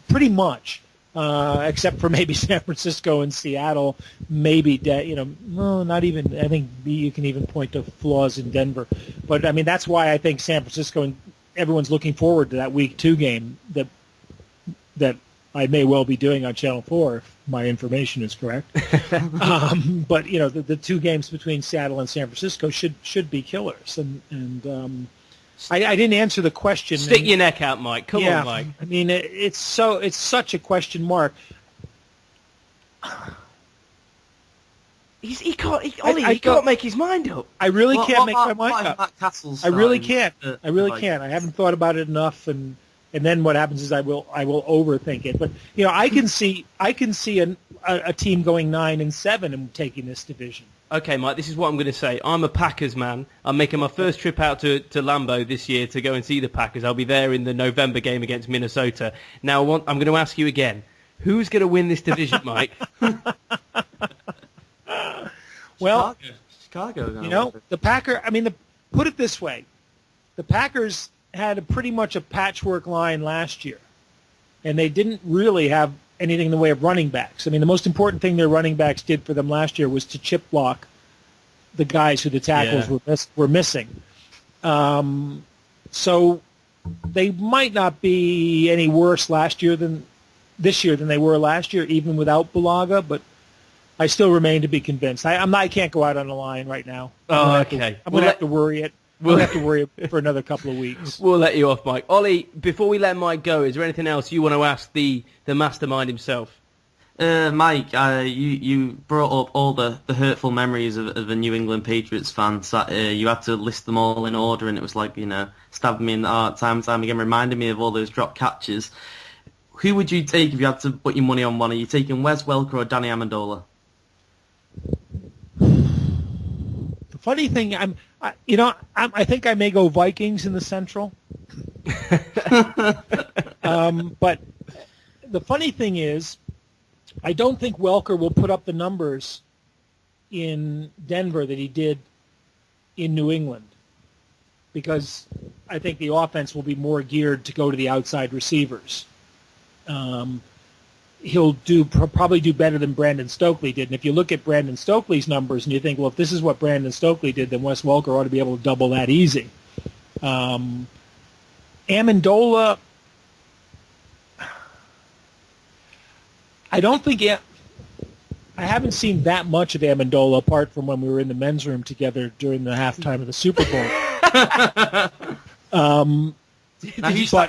Pretty much, except for maybe San Francisco and Seattle. Maybe not even. I think you can even point to flaws in Denver. But I mean, that's why I think San Francisco and everyone's looking forward to that Week 2 game that I may well be doing on Channel 4 if my information is correct. But the 2 games between Seattle and San Francisco should be killers. And I didn't answer the question. Stick your neck out, Mike. Come on, Mike. I mean, it's such a question mark. He can't make his mind up. I really can't make my mind up. Matt Castle's I really can't. I haven't thought about it enough, and and then what happens is I will overthink it. But I can see a team going 9-7 and taking this division. Okay, Mike, this is what I'm going to say. I'm a Packers man. I'm making my first trip out to Lambeau this year to go and see the Packers. I'll be there in the November game against Minnesota. Now, I'm going to ask you again. Who's going to win this division, Mike? Well, Chicago. The Packers, put it this way. The Packers had pretty much a patchwork line last year, and they didn't really have anything in the way of running backs. The most important thing their running backs did for them last year was to chip block the guys who the tackles were missing. So they might not be any worse this year than they were last year, even without Bulaga, but I still remain to be convinced. I can't go out on a line right now. I'm going to have to worry it. We'll have to worry for another couple of weeks. We'll let you off, Mike. Ollie, before we let Mike go, is there anything else you want to ask the mastermind himself? Mike, you brought up all the hurtful memories of a New England Patriots fan. You had to list them all in order, and it was like, stabbing me in the heart time and time again, reminding me of all those drop catches. Who would you take if you had to put your money on one? Are you taking Wes Welker or Danny Amendola? The funny thing, I think I may go Vikings in the Central. But the funny thing is, I don't think Welker will put up the numbers in Denver that he did in New England, because I think the offense will be more geared to go to the outside receivers. He'll probably do better than Brandon Stokely did. And if you look at Brandon Stokely's numbers and you think, well, if this is what Brandon Stokely did, then Wes Welker ought to be able to double that easy. Amendola, I haven't seen that much of Amendola apart from when we were in the men's room together during the halftime of the Super Bowl. Because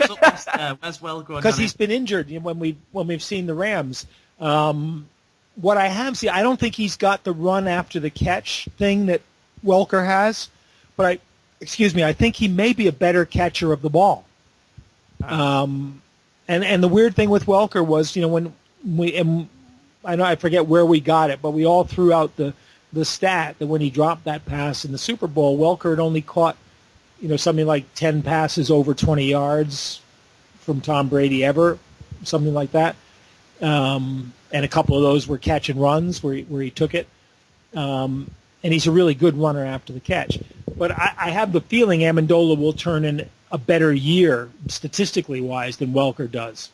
he's been injured when we've seen the Rams. What I have seen, I don't think he's got the run after the catch thing that Welker has, but I think he may be a better catcher of the ball. And the weird thing with Welker was, when I forget where we got it, but we all threw out the stat that when he dropped that pass in the Super Bowl, Welker had only caught something like 10 passes over 20 yards from Tom Brady ever, something like that. And a couple of those were catch and runs where he took it. And he's a really good runner after the catch. But I have the feeling Amendola will turn in a better year, statistically wise, than Welker does,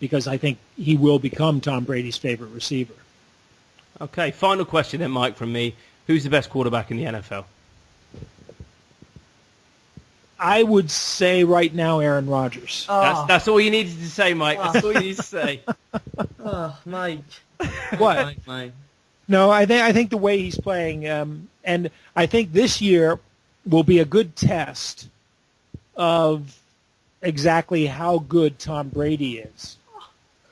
because I think he will become Tom Brady's favorite receiver. Okay, final question then, Mike, from me. Who's the best quarterback in the NFL? I would say right now Aaron Rodgers. Oh. That's all you needed to say, Mike. That's all you need to say. Oh, Mike. What? Mike. No, I think the way he's playing, and I think this year will be a good test of exactly how good Tom Brady is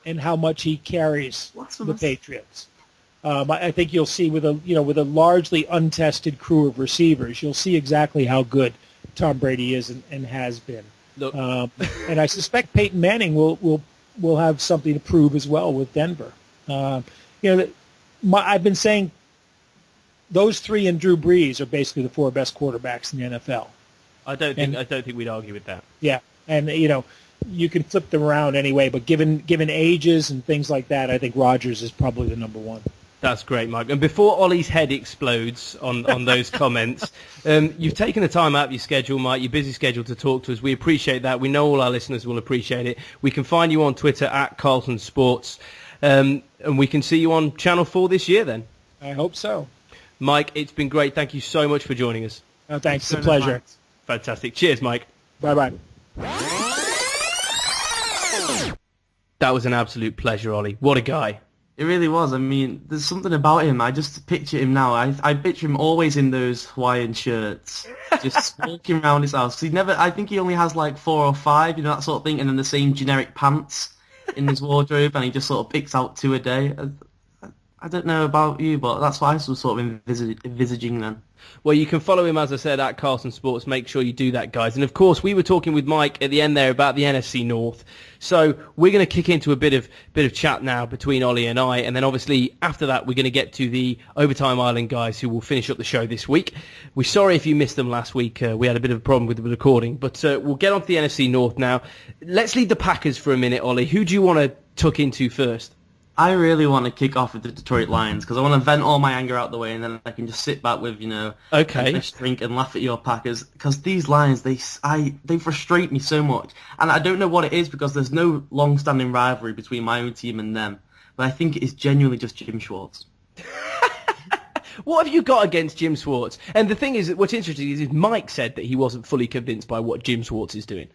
and how much he carries the Patriots. I think you'll see with a largely untested crew of receivers, you'll see exactly how good Tom Brady is and has been. And I suspect Peyton Manning will have something to prove as well with Denver. I've been saying those three and Drew Brees are basically the four best quarterbacks in the NFL. I don't think we'd argue with that. Yeah, and you can flip them around anyway, but given ages and things like that, I think Rodgers is probably the number one. That's great, Mike. And before Ollie's head explodes on those comments, you've taken the time out of your schedule, Mike, your busy schedule, to talk to us. We appreciate that. We know all our listeners will appreciate it. We can find you on Twitter at Carlson Sports, and we can see you on Channel 4 this year then. I hope so. Mike, it's been great. Thank you so much for joining us. Thanks. It's a pleasure. Fantastic. Cheers, Mike. Bye-bye. That was an absolute pleasure, Ollie. What a guy. It really was. I mean, there's something about him. I just picture him now. I picture him always in those Hawaiian shirts, just walking around his house. I think he only has like 4 or 5, that sort of thing, and then the same generic pants in his wardrobe, and he just sort of picks out 2 a day. I don't know about you, but that's what I was sort of envisaging then. Well, you can follow him, as I said, at Carlson Sports. Make sure you do that, guys. And, of course, we were talking with Mike at the end there about the NFC North. So we're going to kick into a bit of chat now between Ollie and I. And then, obviously, after that, we're going to get to the Overtime Island guys who will finish up the show this week. We're sorry if you missed them last week. We had a bit of a problem with the recording. But we'll get on to the NFC North now. Let's leave the Packers for a minute, Ollie. Who do you want to tuck into first? I really want to kick off with the Detroit Lions because I want to vent all my anger out the way, and then I can just sit back with, a fish drink and laugh at your Packers. Because these Lions, they frustrate me so much, and I don't know what it is because there's no long-standing rivalry between my own team and them. But I think it is genuinely just Jim Schwartz. What have you got against Jim Schwartz? And the thing is, what's interesting is Mike said that he wasn't fully convinced by what Jim Schwartz is doing.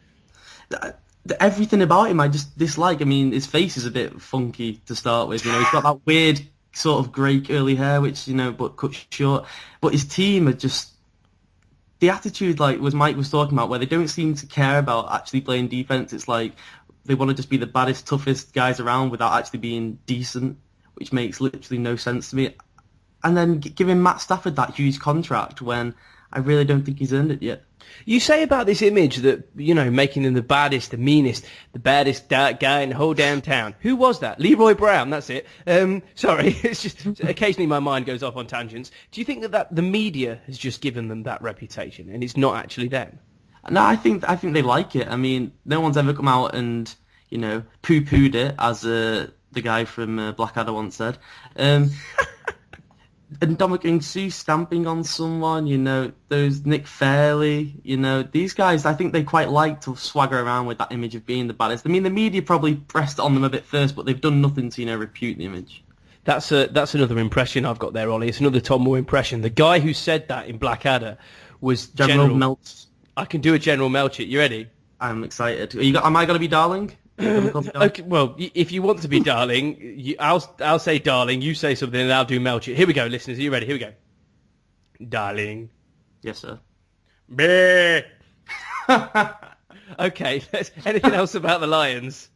Everything about him I just dislike. I mean, his face is a bit funky to start with. He's got that weird sort of grey curly hair, which, but cut short. But his team are just... The attitude, like Mike was talking about, where they don't seem to care about actually playing defense. It's like they want to just be the baddest, toughest guys around without actually being decent, which makes literally no sense to me. And then giving Matt Stafford that huge contract when I really don't think he's earned it yet. You say about this image that, making them the baddest, the meanest, the baddest guy in the whole damn town. Who was that? Leroy Brown, that's it. Sorry, it's just occasionally my mind goes off on tangents. Do you think that the media has just given them that reputation and it's not actually them? No, I think they like it. I mean, no one's ever come out and, poo-pooed it, as the guy from Blackadder once said. And Dominic Sue stamping on someone, those Nick Fairley, these guys, I think they quite like to swagger around with that image of being the baddest. I mean, the media probably pressed it on them a bit first, but they've done nothing to, repute the image. That's another impression I've got there, Ollie. It's another Tom Moore impression. The guy who said that in Blackadder was General Melch. I can do a General Melch it. You ready? I'm excited. Am I going to be darling? Okay, well, if you want to be darling, I'll say darling, you say something, and I'll do Melch it. Here we go, listeners. Are you ready? Here we go. Darling. Yes, sir. Bleh. Okay, anything else about the Lions?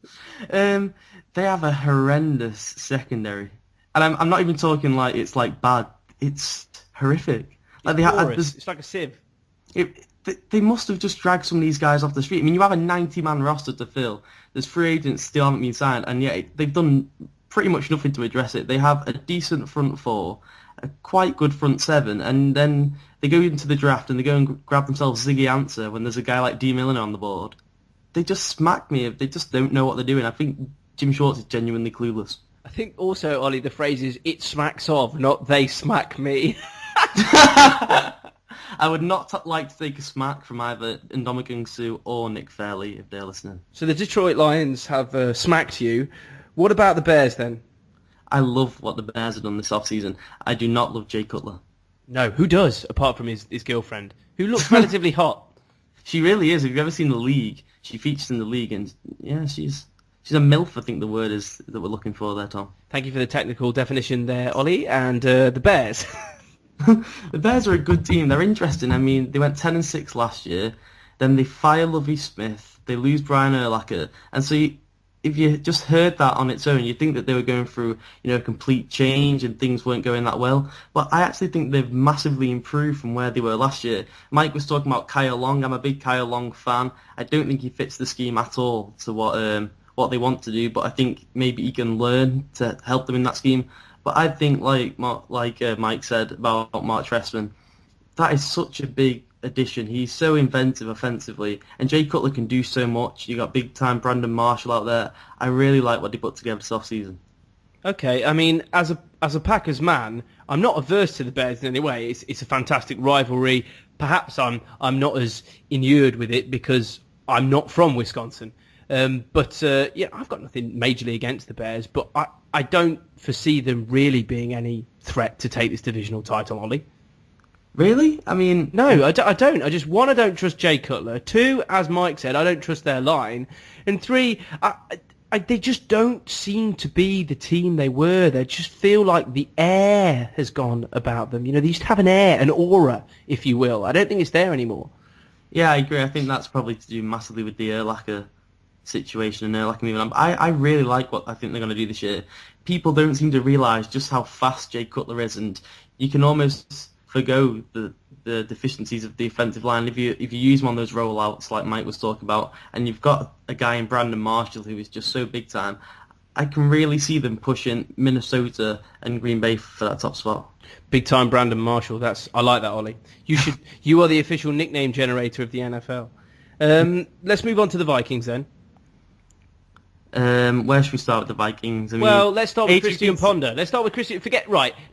They have a horrendous secondary. And I'm not even talking like it's like bad. It's horrific. Like it's like a sieve. They must have just dragged some of these guys off the street. I mean, you have a 90-man roster to fill. There's free agents still haven't been signed, and yet they've done pretty much nothing to address it. They have a decent front four, a quite good front seven, and then they go into the draft and they go and grab themselves Ziggy Answer when there's a guy like D. Milner on the board. They just smack me. They just don't know what they're doing. I think Jim Schwartz is genuinely clueless. I think also, Ollie, the phrase is, it smacks of, not they smack me. I would not like to take a smack from either Ndamukong Suh or Nick Fairley if they're listening. So the Detroit Lions have smacked you. What about the Bears then? I love what the Bears have done this offseason. I do not love Jay Cutler. No, who does, apart from his girlfriend, who looks relatively hot? She really is. If you've ever seen The League, she features in The League, and yeah, she's a MILF, I think the word is that we're looking for there, Tom. Thank you for the technical definition there, Ollie. And the Bears. The Bears are a good team. They're interesting. I mean, they went 10-6 last year. Then they fire Lovie Smith. They lose Brian Urlacher. And so if you just heard that on its own, you'd think that they were going through, a complete change and things weren't going that well. But I actually think they've massively improved from where they were last year. Mike was talking about Kyle Long. I'm a big Kyle Long fan. I don't think he fits the scheme at all to what they want to do. But I think maybe he can learn to help them in that scheme. But I think, like Mike said about Mark Trestman, that is such a big addition. He's so inventive offensively, and Jay Cutler can do so much. You got big-time Brandon Marshall out there. I really like what they put together this offseason. Okay, I mean, as a Packers man, I'm not averse to the Bears in any way. It's a fantastic rivalry. Perhaps I'm not as inured with it because I'm not from Wisconsin. But I've got nothing majorly against the Bears, but I don't foresee them really being any threat to take this divisional title, Ollie. Really? I mean... No, I don't. I just, one, I don't trust Jay Cutler. Two, as Mike said, I don't trust their line. And three, they just don't seem to be the team they were. They just feel like the air has gone about them. They used to have an air, an aura, if you will. I don't think it's there anymore. Yeah, I agree. I think that's probably to do massively with the Urlacher situation and they're like moving on. But I really like what I think they're going to do this year. People don't seem to realise just how fast Jay Cutler is, and you can almost forgo the deficiencies of the offensive line if you use one of those rollouts like Mike was talking about, and you've got a guy in Brandon Marshall who is just so big time. I can really see them pushing Minnesota and Green Bay for that top spot. Big time Brandon Marshall. I like that, Ollie. You are the official nickname generator of the NFL. Let's move on to the Vikings then. Where should we start with the Vikings? Let's start with Christian Ponder. Let's start with Christian.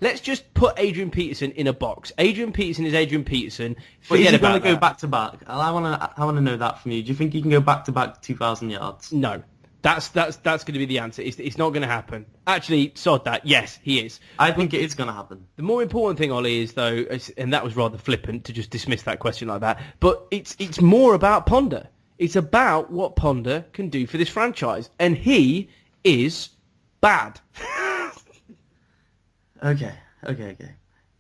Let's just put Adrian Peterson in a box. Adrian Peterson is Adrian Peterson. Forget about that. Go back to back. I want to know that from you. Do you think he can go back to back 2,000 yards? No. That's going to be the answer. It's not going to happen. Actually, sod that. Yes, he is. I think it is going to happen. The more important thing, Ollie, is though, and that was rather flippant to just dismiss that question like that, but it's more about Ponder. It's about what Ponder can do for this franchise, and he is bad. Okay.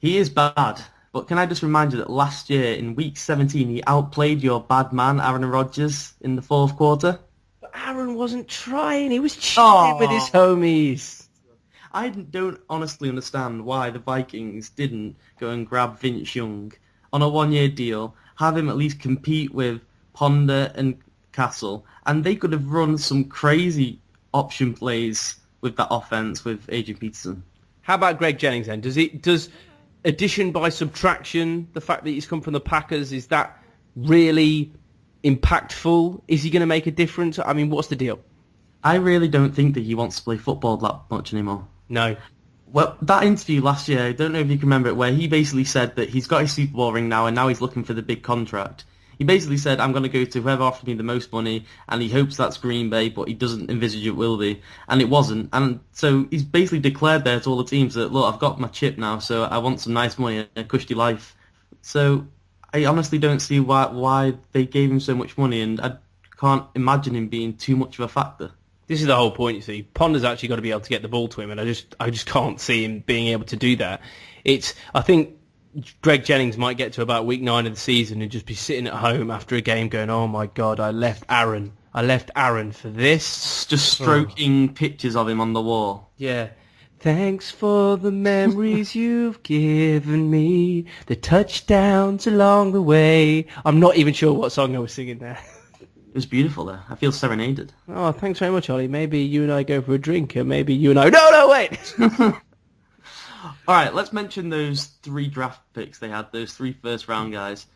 He is bad, but can I just remind you that last year in Week 17 he outplayed your bad man Aaron Rodgers in the fourth quarter? But Aaron wasn't trying. He was chilling with his homies. I don't honestly understand why the Vikings didn't go and grab Vince Young on a one-year deal, have him at least compete with Ponder and Castle, and they could have run some crazy option plays with that offense with Adrian Peterson. How about Greg Jennings then? Does addition by subtraction, the fact that he's come from the Packers, is that really impactful? Is he going to make a difference? I mean, what's the deal? I really don't think that he wants to play football that much anymore. No. Well, that interview last year, I don't know if you can remember it, where he basically said that he's got his Super Bowl ring now and now he's looking for the big contract. He basically said, I'm going to go to whoever offers me the most money, and he hopes that's Green Bay, but he doesn't envisage it will be. And it wasn't. And so he's basically declared there to all the teams that, look, I've got my chip now, so I want some nice money and a cushy life. So I honestly don't see why they gave him so much money, and I can't imagine him being too much of a factor. This is the whole point, you see. Ponder's actually got to be able to get the ball to him, and I just can't see him being able to do that. I think Greg Jennings might get to about week 9 of the season and just be sitting at home after a game going, oh my God, I left Aaron for this. Just stroking pictures of him on the wall. Yeah. Thanks for the memories you've given me, the touchdowns along the way. I'm not even sure what song I was singing there. It was beautiful there. I feel serenaded. Oh, thanks very much, Ollie. Maybe you and I go for a drink, or maybe you and I... No, wait! All right, let's mention those 3 draft picks they had, those 3 first-round guys.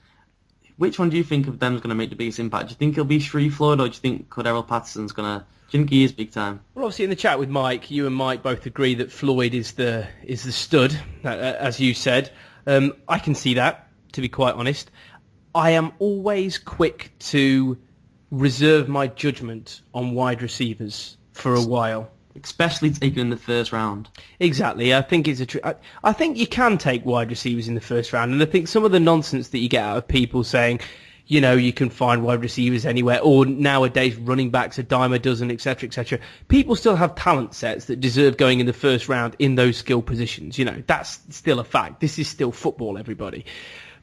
Which one do you think of them is going to make the biggest impact? Do you think it'll be Shreve Floyd, or do you think Cordero Patterson's going to... Do you think he is big time? Well, obviously in the chat with Mike, you and Mike both agree that Floyd is the stud, as you said. I can see that, to be quite honest. I am always quick to reserve my judgment on wide receivers for a while. Especially taken in the first round. Exactly. I think I think you can take wide receivers in the first round, and I think some of the nonsense that you get out of people saying, you know, you can find wide receivers anywhere, or nowadays running backs a dime a dozen, etc., etc. People still have talent sets that deserve going in the first round in those skill positions. You know, that's still a fact. This is still football, everybody.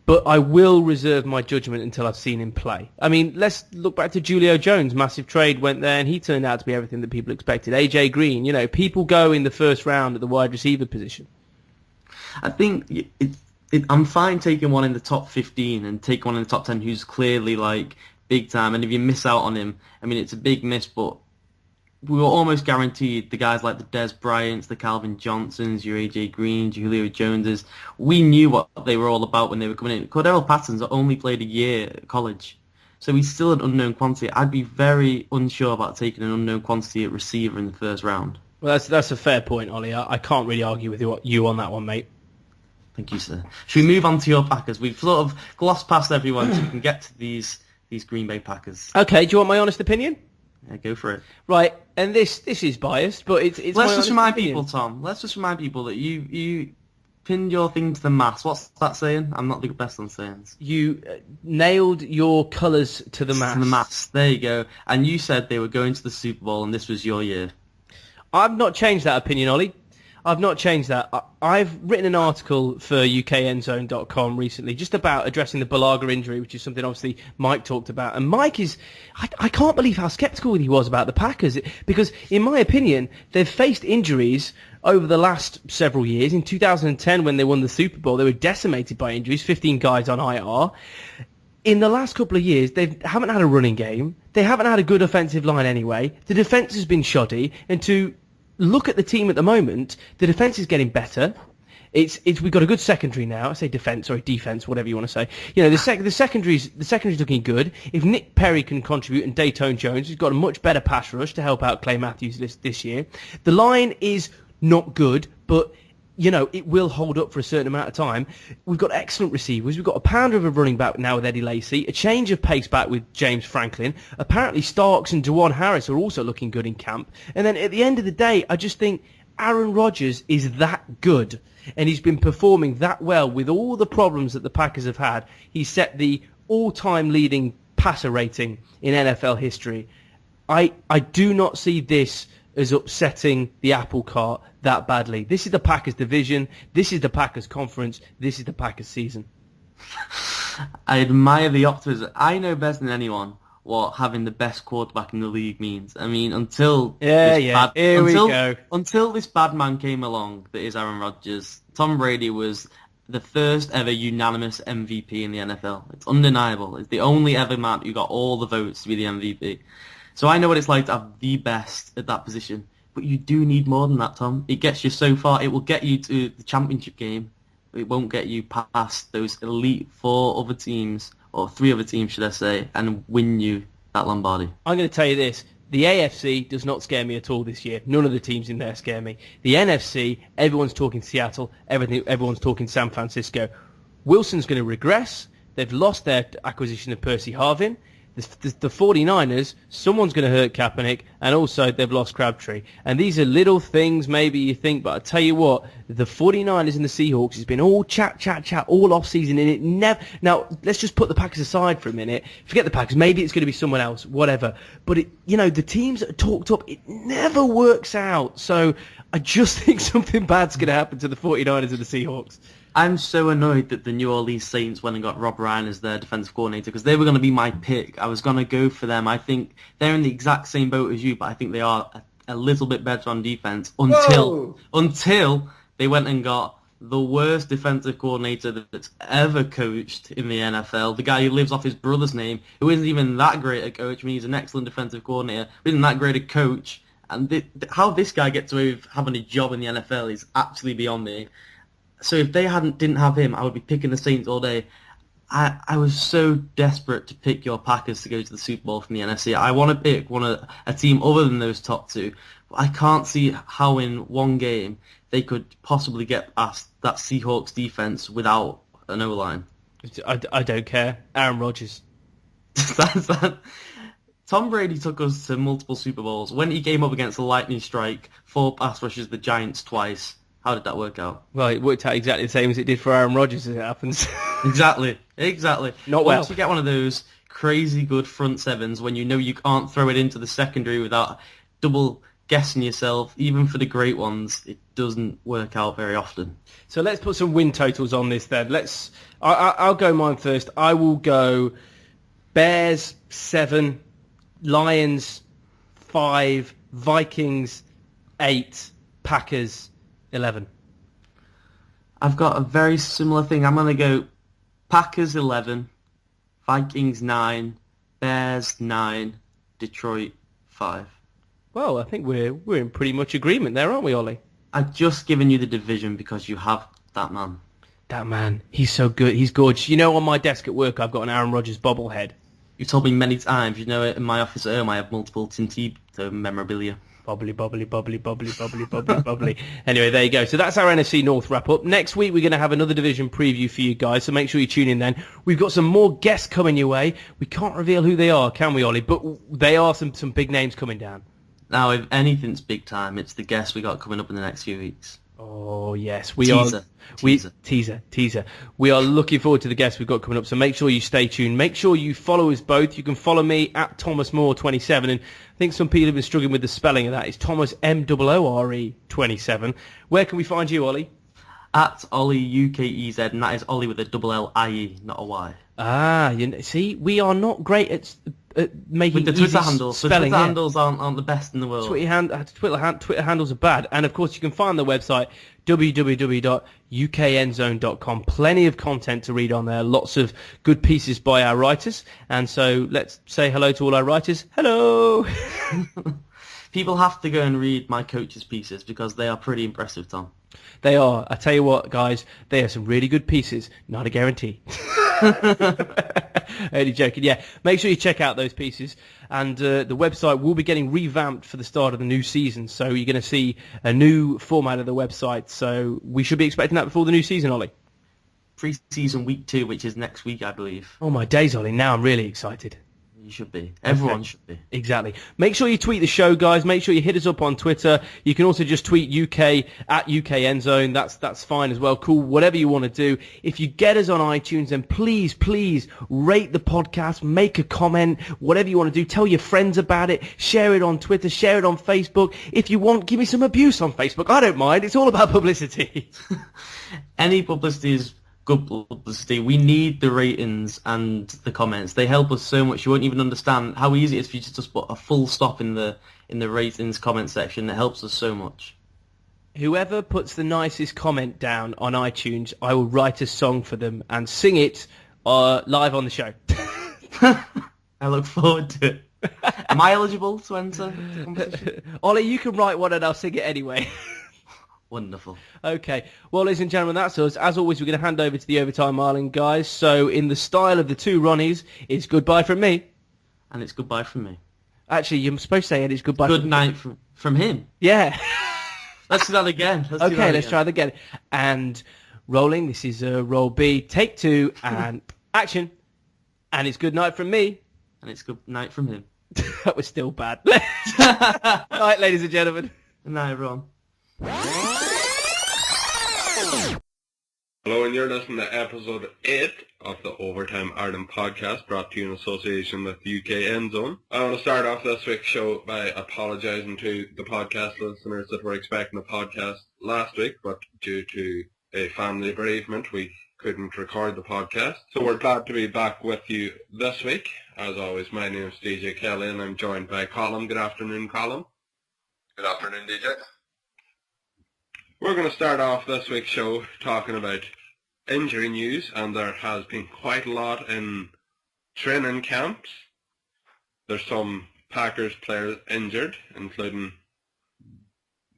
But I will reserve my judgment until I've seen him play. I mean, let's look back to Julio Jones. Massive trade went there, and he turned out to be everything that people expected. AJ Green, you know, people go in the first round at the wide receiver position. I think I'm fine taking one in the top 15 and take one in the top 10 who's clearly, like, big time. And if you miss out on him, I mean, it's a big miss, but we were almost guaranteed the guys like the Des Bryants, the Calvin Johnsons, your AJ Green, Julio Joneses. We knew what they were all about when they were coming in. Cordero Patterson's only played a year at college, so he's still an unknown quantity. I'd be very unsure about taking an unknown quantity at receiver in the first round. Well, that's a fair point, Ollie. I can't really argue with you on that one, mate. Thank you, sir. Should we move on to your Packers? We've sort of glossed past everyone so we can get to these Green Bay Packers. Okay, do you want my honest opinion? Yeah, go for it. Right, and this is biased, but it's Let's just remind people, Tom. Let's just remind people that you pinned your thing to the mast. What's that saying? I'm not the best on sayings. You nailed your colours to the mast. To the mast. There you go. And you said they were going to the Super Bowl, and this was your year. I've not changed that opinion, Ollie. I've not changed that. I've written an article for UKEndzone.com recently just about addressing the Balaga injury, which is something obviously Mike talked about. And Mike is, I can't believe how sceptical he was about the Packers, because in my opinion, they've faced injuries over the last several years. In 2010, when they won the Super Bowl, they were decimated by injuries, 15 guys on IR. In the last couple of years, they haven't had a running game. They haven't had a good offensive line anyway. The defense has been shoddy. And to look at the team at the moment, the defense is getting better. We've got a good secondary now. I say defense or defense, whatever you want to say. You know, the secondary's looking good. If Nick Perry can contribute and Dayton Jones, who's got a much better pass rush to help out Clay Matthews this year. The line is not good, but you know, it will hold up for a certain amount of time. We've got excellent receivers. We've got a pounder of a running back now with Eddie Lacy, a change of pace back with James Franklin. Apparently Starks and DeJuan Harris are also looking good in camp. And then at the end of the day, I just think Aaron Rodgers is that good. And he's been performing that well with all the problems that the Packers have had. He's set the all-time leading passer rating in NFL history. I do not see this as upsetting the apple cart that badly. This is the Packers division. This is the Packers conference. This is the Packers season. I admire the optimism. I know better than anyone what having the best quarterback in the league means. I mean, until this bad man came along that is Aaron Rodgers, Tom Brady was the first ever unanimous MVP in the NFL. It's undeniable. It's the only ever man who got all the votes to be the MVP. So I know what it's like to have the best at that position. But you do need more than that, Tom. It gets you so far. It will get you to the championship game. It won't get you past those elite 4 other teams, or 3 other teams, should I say, and win you that Lombardi. I'm going to tell you this. The AFC does not scare me at all this year. None of the teams in there scare me. The NFC, everyone's talking Seattle. Everyone's talking San Francisco. Wilson's going to regress. They've lost their acquisition of Percy Harvin. The 49ers, someone's going to hurt Kaepernick, and also they've lost Crabtree. And these are little things maybe you think, but I tell you what, the 49ers and the Seahawks has been all chat all off-season, and it never... Now, let's just put the Packers aside for a minute. Forget the Packers. Maybe it's going to be someone else, whatever. But, the teams that are talked up, it never works out. So I just think something bad's going to happen to the 49ers and the Seahawks. I'm so annoyed that the New Orleans Saints went and got Rob Ryan as their defensive coordinator, because they were going to be my pick. I was going to go for them. I think they're in the exact same boat as you, but I think they are a little bit better on defense until they went and got the worst defensive coordinator that's ever coached in the NFL, the guy who lives off his brother's name, who isn't even that great a coach. I mean, he's an excellent defensive coordinator, but isn't that great a coach. And how this guy gets away with having a job in the NFL is actually beyond me. So if they didn't have him, I would be picking the Saints all day. I was so desperate to pick your Packers to go to the Super Bowl from the NFC. I want to pick a team other than those top 2. But I can't see how in one game they could possibly get past that Seahawks defense without an O-line. I don't care. Aaron Rodgers. Tom Brady took us to multiple Super Bowls. When he came up against the lightning strike, 4 pass rushes, the Giants twice. How did that work out? Well, it worked out exactly the same as it did for Aaron Rodgers, as it happens. Exactly. Not well. Once you get one of those crazy good front sevens, when you know you can't throw it into the secondary without double guessing yourself, even for the great ones, it doesn't work out very often. So let's put some win totals on this then. I'll go mine first. I will go Bears 7, Lions 5, Vikings 8, Packers 11. I've got a very similar thing. I'm going to go Packers 11, Vikings 9, Bears 9, Detroit 5. Well, I think we're in pretty much agreement there, aren't we, Ollie? I've just given you the division because you have that man. That man, he's so good. He's gorgeous. You know, on my desk at work, I've got an Aaron Rodgers bobblehead. You've told me many times. You know, in my office at home, I have multiple Tintin memorabilia. Bubbly, bubbly, bubbly, bubbly, bubbly, bubbly, bubbly. Anyway, there you go. So that's our NFC North wrap-up. Next week, we're going to have another division preview for you guys, so make sure you tune in then. We've got some more guests coming your way. We can't reveal who they are, can we, Ollie? But they are some big names coming down. Now, if anything's big time, it's the guests we got coming up in the next few weeks. Oh yes, teaser. We are looking forward to the guests we've got coming up. So make sure you stay tuned. Make sure you follow us both. You can follow me at Thomas Moore 27, and I think some people have been struggling with the spelling of that. It's Thomas Moore 27. Where can we find you, Ollie? At Ollie UKEZ, and that is Ollie with a double L-I-E, not a Y. See, we are not great at making with the Twitter handles. Spelling, the Twitter handles aren't the best in the world. Twitter handles are bad, and of course you can find the website www.uknzone.com. Plenty of content to read on there. Lots of good pieces by our writers, and so let's say hello to all our writers. Hello. People have to go and read my coach's pieces because they are pretty impressive, Tom. They are. I tell you what, guys, they are some really good pieces. Not a guarantee. Only joking. Yeah, make sure you check out those pieces. And the website will be getting revamped for the start of the new season. So you're going to see a new format of the website. So we should be expecting that before the new season, Ollie. Pre-season week 2, which is next week, I believe. Oh, my days, Ollie. Now I'm really excited. You should be. Everyone should be. Exactly. Make sure you tweet the show, guys. Make sure you hit us up on Twitter. You can also just tweet UK at UKNZone. That's fine as well. Cool. Whatever you want to do. If you get us on iTunes, then please rate the podcast. Make a comment. Whatever you want to do. Tell your friends about it. Share it on Twitter. Share it on Facebook. If you want, give me some abuse on Facebook. I don't mind. It's all about publicity. Any publicity is good publicity. We need the ratings and the comments. They help us so much. You won't even understand how easy it is for you to just put a full stop in the ratings comment section. It helps us so much. Whoever puts the nicest comment down on iTunes, I will write a song for them and sing it live on the show. I look forward to it. Am I eligible to enter the competition? Ollie, you can write one and I'll sing it anyway. Wonderful. Okay. Well, ladies and gentlemen, that's us. As always, we're going to hand over to the Overtime Island guys. So in the style of the two Ronnies, it's goodbye from me. And it's goodbye from me. Actually, you're supposed to say it. It's goodbye Good night from him. Yeah. Let's do that again. Let's try that again. And rolling. This is roll B. Take 2 and action. And it's good night from me. And it's good night from him. That was still bad. Night, ladies and gentlemen. Good night, everyone. Hello, and you're listening to episode 8 of the Overtime Ireland podcast, brought to you in association with UK End Zone. I want to start off this week's show by apologising to the podcast listeners that were expecting a podcast last week, but due to a family bereavement, we couldn't record the podcast. So we're glad to be back with you this week. As always, my name is DJ Kelly, and I'm joined by Colin. Good afternoon, Colin. Good afternoon, DJ. We're going to start off this week's show talking about injury news, and there has been quite a lot in training camps. There's some Packers players injured, including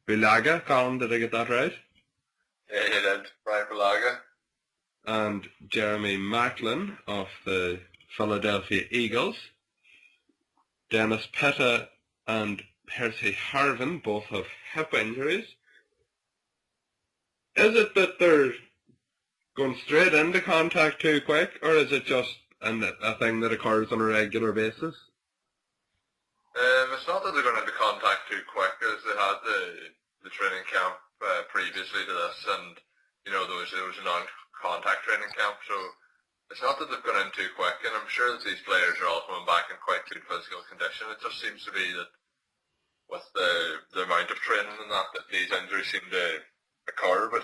Bulaga. Colin, did I get that right? Yeah, you did. Brian Bulaga. And Jeremy Macklin of the Philadelphia Eagles. Dennis Pitta and Percy Harvin both have hip injuries. Is it that they're going straight into contact too quick, or is it just a thing that occurs on a regular basis? It's not that they're going into contact too quick, as they had the training camp previously to this, and there was a non-contact training camp, so it's not that they've gone in too quick, and I'm sure that these players are all coming back in quite good physical condition. It just seems to be that with the amount of training and that these injuries seem to occur, but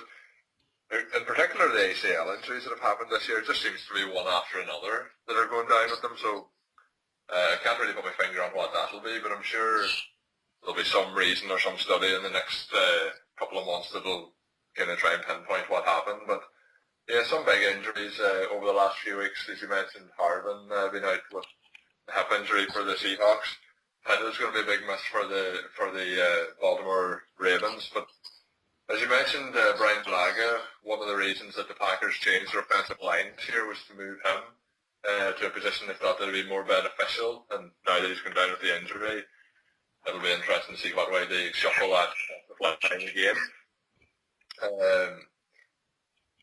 in particular the ACL injuries that have happened this year, it just seems to be one after another that are going down with them, so I can't really put my finger on what that'll be, but I'm sure there'll be some reason or some study in the next couple of months that'll kind of try and pinpoint what happened. But yeah, some big injuries over the last few weeks. As you mentioned, Harvin been out with a hip injury for the Seahawks. I know it's going to be a big miss for the Baltimore Ravens, but as you mentioned, Brian Bulaga, one of the reasons that the Packers changed their offensive line this year was to move him to a position they thought that would be more beneficial, and now that he's gone down with the injury, it'll be interesting to see what way they shuffle that line again.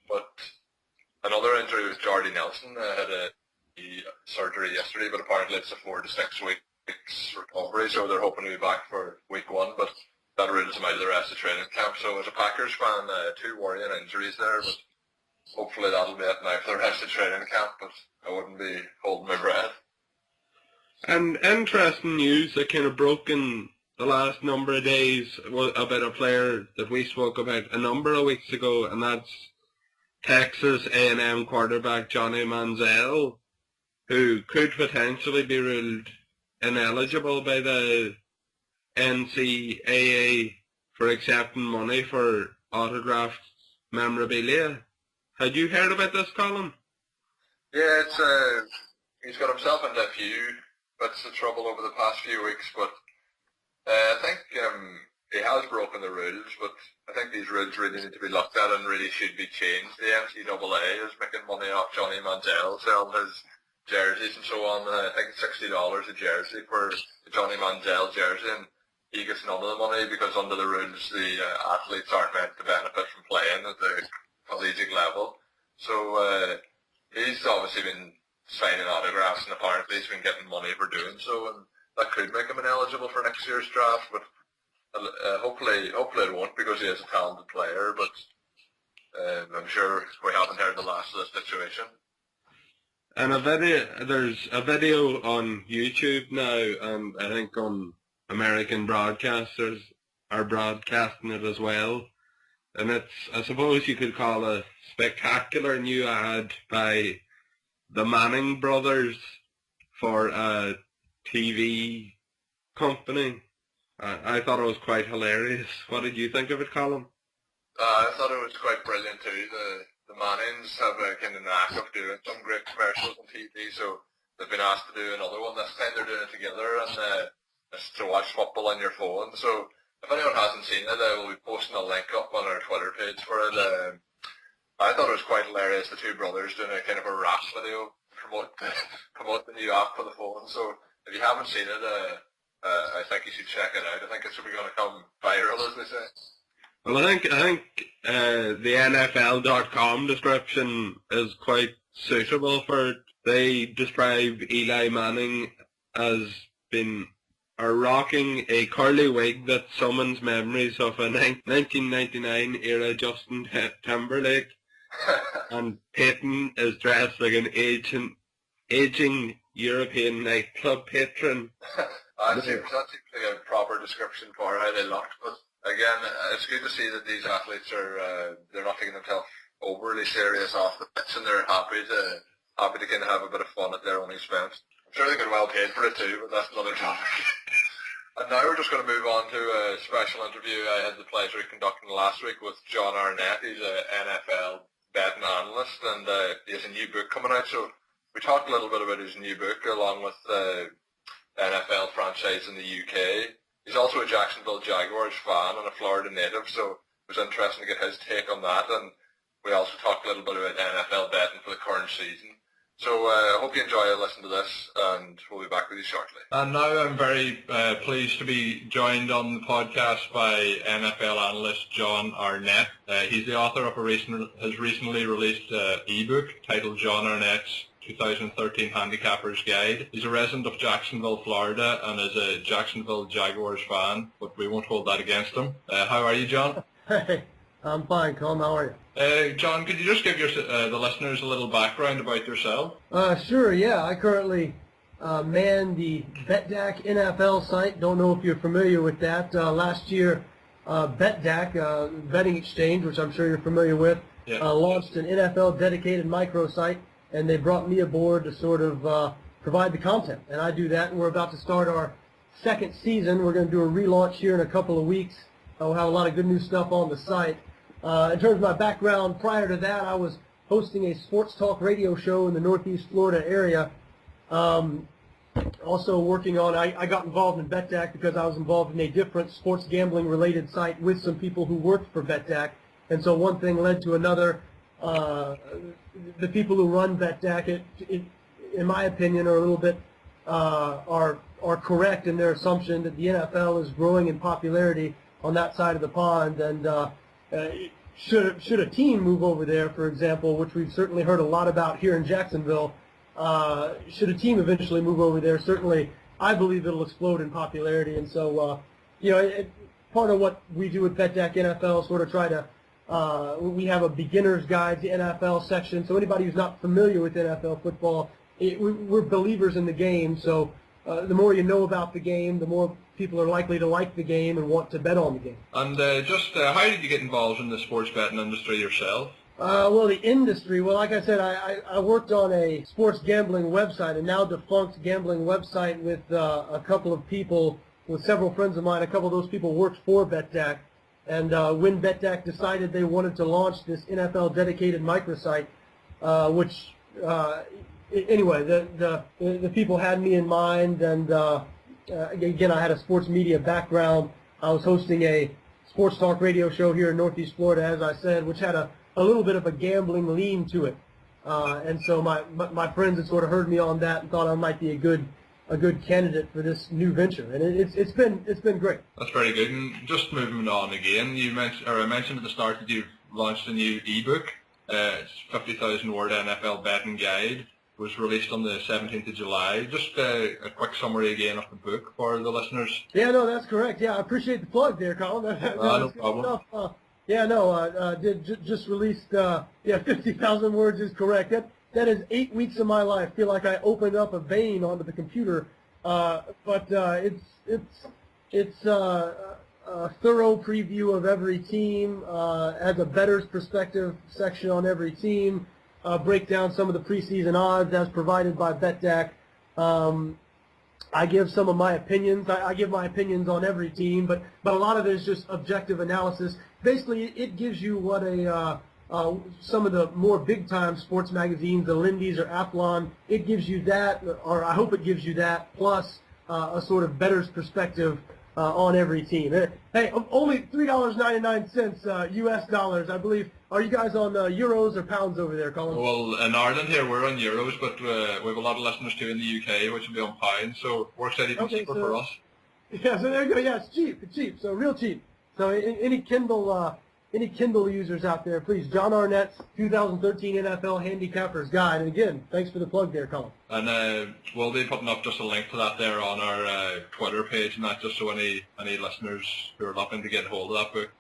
But another injury was Jordy Nelson. Had a surgery yesterday, but apparently it's a 4 to 6 weeks recovery, so they're hoping to be back for week 1, but that rules them out of the rest of training camp. So as a Packers fan, 2 worrying injuries there, but hopefully that'll be it now for the rest of training camp, but I wouldn't be holding my breath. And interesting news that kind of broke in the last number of days about a player that we spoke about a number of weeks ago, and that's Texas A&M quarterback Johnny Manziel, who could potentially be ruled ineligible by the NCAA for accepting money for autographed memorabilia. Had you heard about this, Colin? Yeah, he's got himself into a few bits of trouble over the past few weeks, but I think he has broken the rules, but I think these rules really need to be looked at and really should be changed. The NCAA is making money off Johnny Manziel, selling his jerseys and so on. I think it's $60 a jersey for the Johnny Manziel jersey, and he gets none of the money because under the rules the athletes aren't meant to benefit from playing at the collegiate level. So he's obviously been signing autographs, and apparently he's been getting money for doing so, and that could make him ineligible for next year's draft, but hopefully it won't, because he is a talented player, but I'm sure we haven't heard the last of this situation. And there's a video on YouTube now, and I think on American broadcasters are broadcasting it as well. And it's, I suppose you could call a spectacular new ad by the Manning brothers for a TV company. I thought it was quite hilarious. What did you think of it, Colin? I thought it was quite brilliant too. The Mannings have a kind of knack of doing some great commercials on TV, so they've been asked to do another one. This time they're doing it together, and it's to watch football on your phone. So if anyone hasn't seen it, we'll be posting a link up on our Twitter page for it. I thought it was quite hilarious, the two brothers doing a kind of a rap video promote the new app for the phone. So if you haven't seen it, I think you should check it out. I think it's going to come viral, as they say. Well, I think the NFL.com description is quite suitable for it. They describe Eli Manning as rocking a curly wig that summons memories of a 1999 era Justin Timberlake, and Peyton is dressed like an aging European nightclub patron. That seems like a proper description for how they looked, but again, it's good to see that these athletes they're not taking themselves overly serious off the pitch, and they're happy to kind of have a bit of fun at their own expense. I'm sure they get well paid for it too, but that's another topic. And now we're just going to move on to a special interview I had the pleasure of conducting last week with John Arnett. He's an NFL betting analyst, and he has a new book coming out. So we talked a little bit about his new book, along with the NFL franchise in the UK. He's also a Jacksonville Jaguars fan and a Florida native, so it was interesting to get his take on that. And we also talked a little bit about NFL betting for the current season. So I hope you enjoy listening to this, and we'll be back with you shortly. And now I'm very pleased to be joined on the podcast by NFL analyst John Arnett. He's the author of his recently released ebook titled John Arnett's 2013 Handicapper's Guide. He's a resident of Jacksonville, Florida, and is a Jacksonville Jaguars fan, but we won't hold that against him. How are you, John? Hey, I'm fine, Colin. How are you? John, could you just give the listeners a little background about yourself? Sure, yeah. I currently man the BetDAC NFL site. Don't know if you're familiar with that. Last year, BetDAC, betting exchange, which I'm sure you're familiar with, launched an NFL-dedicated microsite, and they brought me aboard to sort of provide the content. And I do that, and we're about to start our second season. We're going to do a relaunch here in a couple of weeks. We'll have a lot of good new stuff on the site. In terms of my background, prior to that, I was hosting a sports talk radio show in the Northeast Florida area. Also working on, I got involved in BetDAC because I was involved in a different sports gambling related site with some people who worked for BetDAC. And so one thing led to another. The people who run BetDAC, in my opinion, are a little bit are correct in their assumption that the NFL is growing in popularity on that side of the pond, and should a team move over there, for example, which we've certainly heard a lot about here in Jacksonville, should a team eventually move over there, certainly I believe it'll explode in popularity. And so, part of what we do with BetDAC NFL, sort of try to, we have a beginner's guide to NFL section, so anybody who's not familiar with NFL football, we're believers in the game, so the more you know about the game, the more people are likely to like the game and want to bet on the game. And how did you get involved in the sports betting industry yourself? Well, the industry, well, like I said, I worked on a sports gambling website, a now defunct gambling website with a couple of people, with several friends of mine. A couple of those people worked for BetDAC. And when BetDAC decided they wanted to launch this NFL dedicated microsite, which, anyway, the people had me in mind, and again, I had a sports media background. I was hosting a sports talk radio show here in Northeast Florida, as I said, which had a little bit of a gambling lean to it. And so my friends had sort of heard me on that and thought I might be a good candidate for this new venture, and it's been great. That's very good. And just moving on again, I mentioned at the start that you've launched a new ebook. It's 50,000 word NFL betting guide. It was released on the 17th of July. Just a quick summary again of the book for the listeners. Yeah, no, that's correct. Yeah, I appreciate the plug there, Colin. No problem. Just released. 50,000 words is correct. That is 8 weeks of my life. I feel like I opened up a vein onto the computer, but it's a thorough preview of every team, has a bettor's perspective section on every team, break down some of the preseason odds as provided by BetDAC. I give some of my opinions. I give my opinions on every team, but a lot of it is just objective analysis. Basically, it gives you what some of the more big-time sports magazines, the Lindy's or Athlon, it gives you that, or I hope it gives you that, plus a sort of bettor's perspective on every team. Hey, only $3.99 U.S. dollars, I believe. Are you guys on euros or pounds over there, Colin? Well, in Ireland here, we're on euros, but we have a lot of listeners too in the UK, which will be on pounds, so it works out even cheaper for us. Yeah, so there you go. Yeah, it's cheap, so real cheap. So any Kindle users out there, please, John Arnett's 2013 NFL Handicapper's Guide. And again, thanks for the plug there, Colin. And we'll be putting up just a link to that there on our Twitter page, and that just so any listeners who are looking to get hold of that book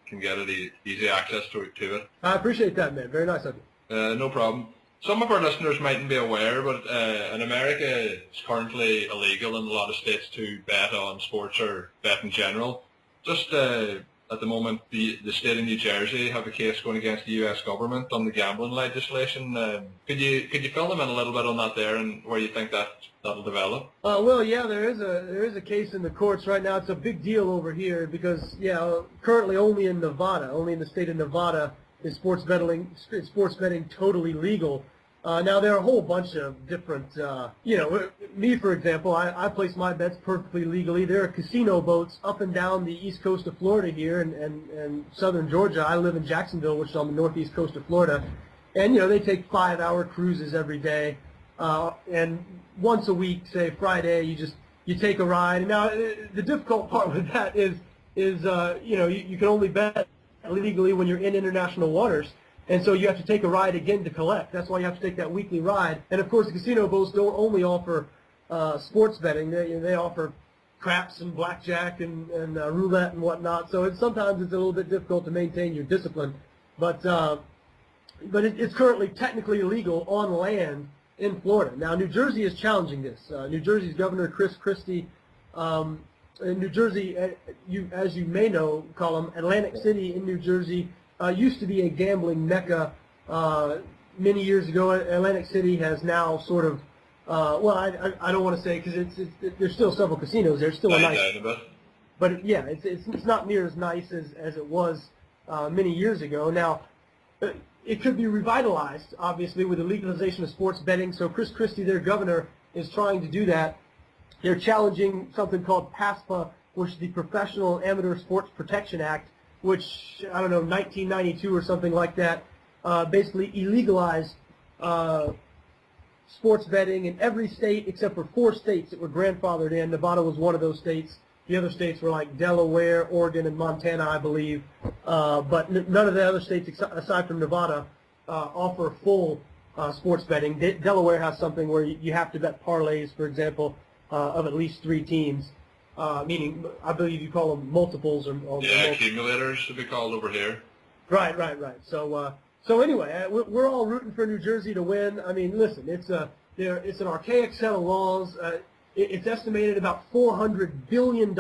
can get easy access to it. I appreciate that, man. Very nice of you. No problem. Some of our listeners mightn't be aware, but in America it's currently illegal in a lot of states to bet on sports or bet in general. Just at the moment, the state of New Jersey have a case going against the U.S. government on the gambling legislation. Could you fill them in a little bit on that there and where you think that'll develop? Well, yeah, there is a case in the courts right now. It's a big deal over here because, currently only in the state of Nevada, is sports betting totally legal. Now, there are a whole bunch of different, me, for example, I place my bets perfectly legally. There are casino boats up and down the east coast of Florida here and southern Georgia. I live in Jacksonville, which is on the northeast coast of Florida. And, they take 5-hour cruises every day. And once a week, say Friday, you take a ride. And now, the difficult part with that is you can only bet legally when you're in international waters. And so you have to take a ride again to collect. That's why you have to take that weekly ride. And, of course, the casino boats don't only offer sports betting. They offer craps and blackjack and roulette and whatnot. So sometimes it's a little bit difficult to maintain your discipline. But it's currently technically illegal on land in Florida. Now, New Jersey is challenging this. New Jersey's Governor Chris Christie, in New Jersey, as you may know, Colin, Atlantic City in New Jersey used to be a gambling mecca many years ago. Atlantic City has now sort of, I don't want to say because there's still several casinos. There's still a nice, but it's not near as nice as it was many years ago. Now, it could be revitalized, obviously, with the legalization of sports betting. So Chris Christie, their governor, is trying to do that. They're challenging something called PASPA, which is the Professional Amateur Sports Protection Act, which, 1992 or something like that, basically illegalized sports betting in every state except for 4 states that were grandfathered in. Nevada was one of those states. The other states were like Delaware, Oregon, and Montana, I believe. But none of the other states, aside from Nevada, offer full sports betting. Delaware has something where you have to bet parlays, for example, of at least 3 teams. meaning I believe you call them multiples or accumulators to be called over here. Right. So anyway, we're all rooting for New Jersey to win. I mean, listen, it's an archaic set of laws. It's estimated about $400 billion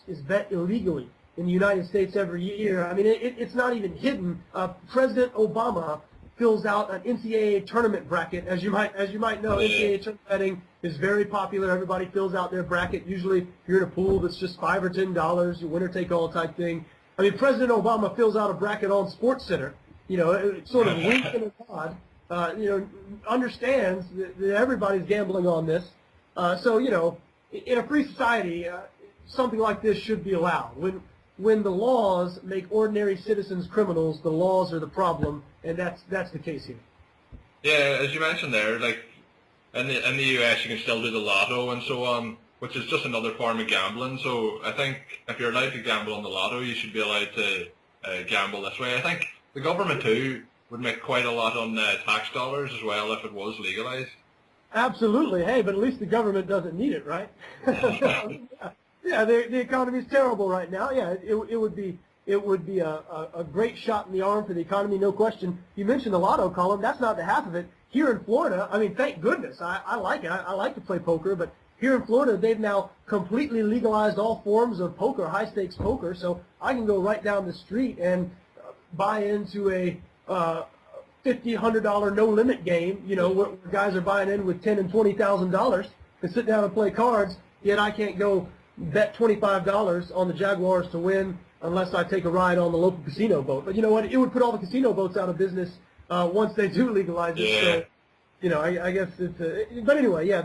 is bet illegally in the United States every year. I mean, it's not even hidden. President Obama fills out an NCAA tournament bracket. As you might know, NCAA tournament betting is very popular. Everybody fills out their bracket. Usually, if you're in a pool that's just $5 or $10, you winner take all type thing. I mean, President Obama fills out a bracket on SportsCenter. You know, it's sort of wink and a nod. You know, understands that everybody's gambling on this. So, you know, in a free society, something like this should be allowed. When the laws make ordinary citizens criminals, the laws are the problem, and that's the case here. Yeah, as you mentioned there, like in the US, you can still do the lotto and so on, which is just another form of gambling. So I think if you're allowed to gamble on the lotto, you should be allowed to gamble this way. I think the government too would make quite a lot on tax dollars as well if it was legalized. Absolutely. Hey, but at least the government doesn't need it, right? Yeah, the economy's terrible right now. Yeah, it would be a great shot in the arm for the economy, no question. You mentioned the lotto column. That's not the half of it. Here in Florida, I mean, thank goodness. I like it. I like to play poker, but here in Florida, they've now completely legalized all forms of poker, high-stakes poker, so I can go right down the street and buy into a $50, $100 no-limit game, you know, where guys are buying in with $10,000 and $20,000 to sit down and play cards, yet I can't go bet $25 on the Jaguars to win unless I take a ride on the local casino boat. But you know what? It would put all the casino boats out of business once they do legalize it. Yeah. So, you know, I guess it's but anyway, yeah,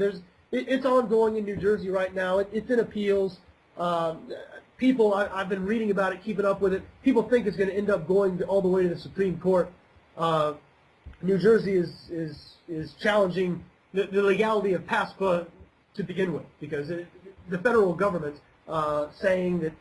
it's ongoing in New Jersey right now. It's in appeals. People, I've been reading about it, keeping up with it. People think it's going to end up going all the way to the Supreme Court. New Jersey is challenging the legality of PASPA to begin with, because the federal government saying that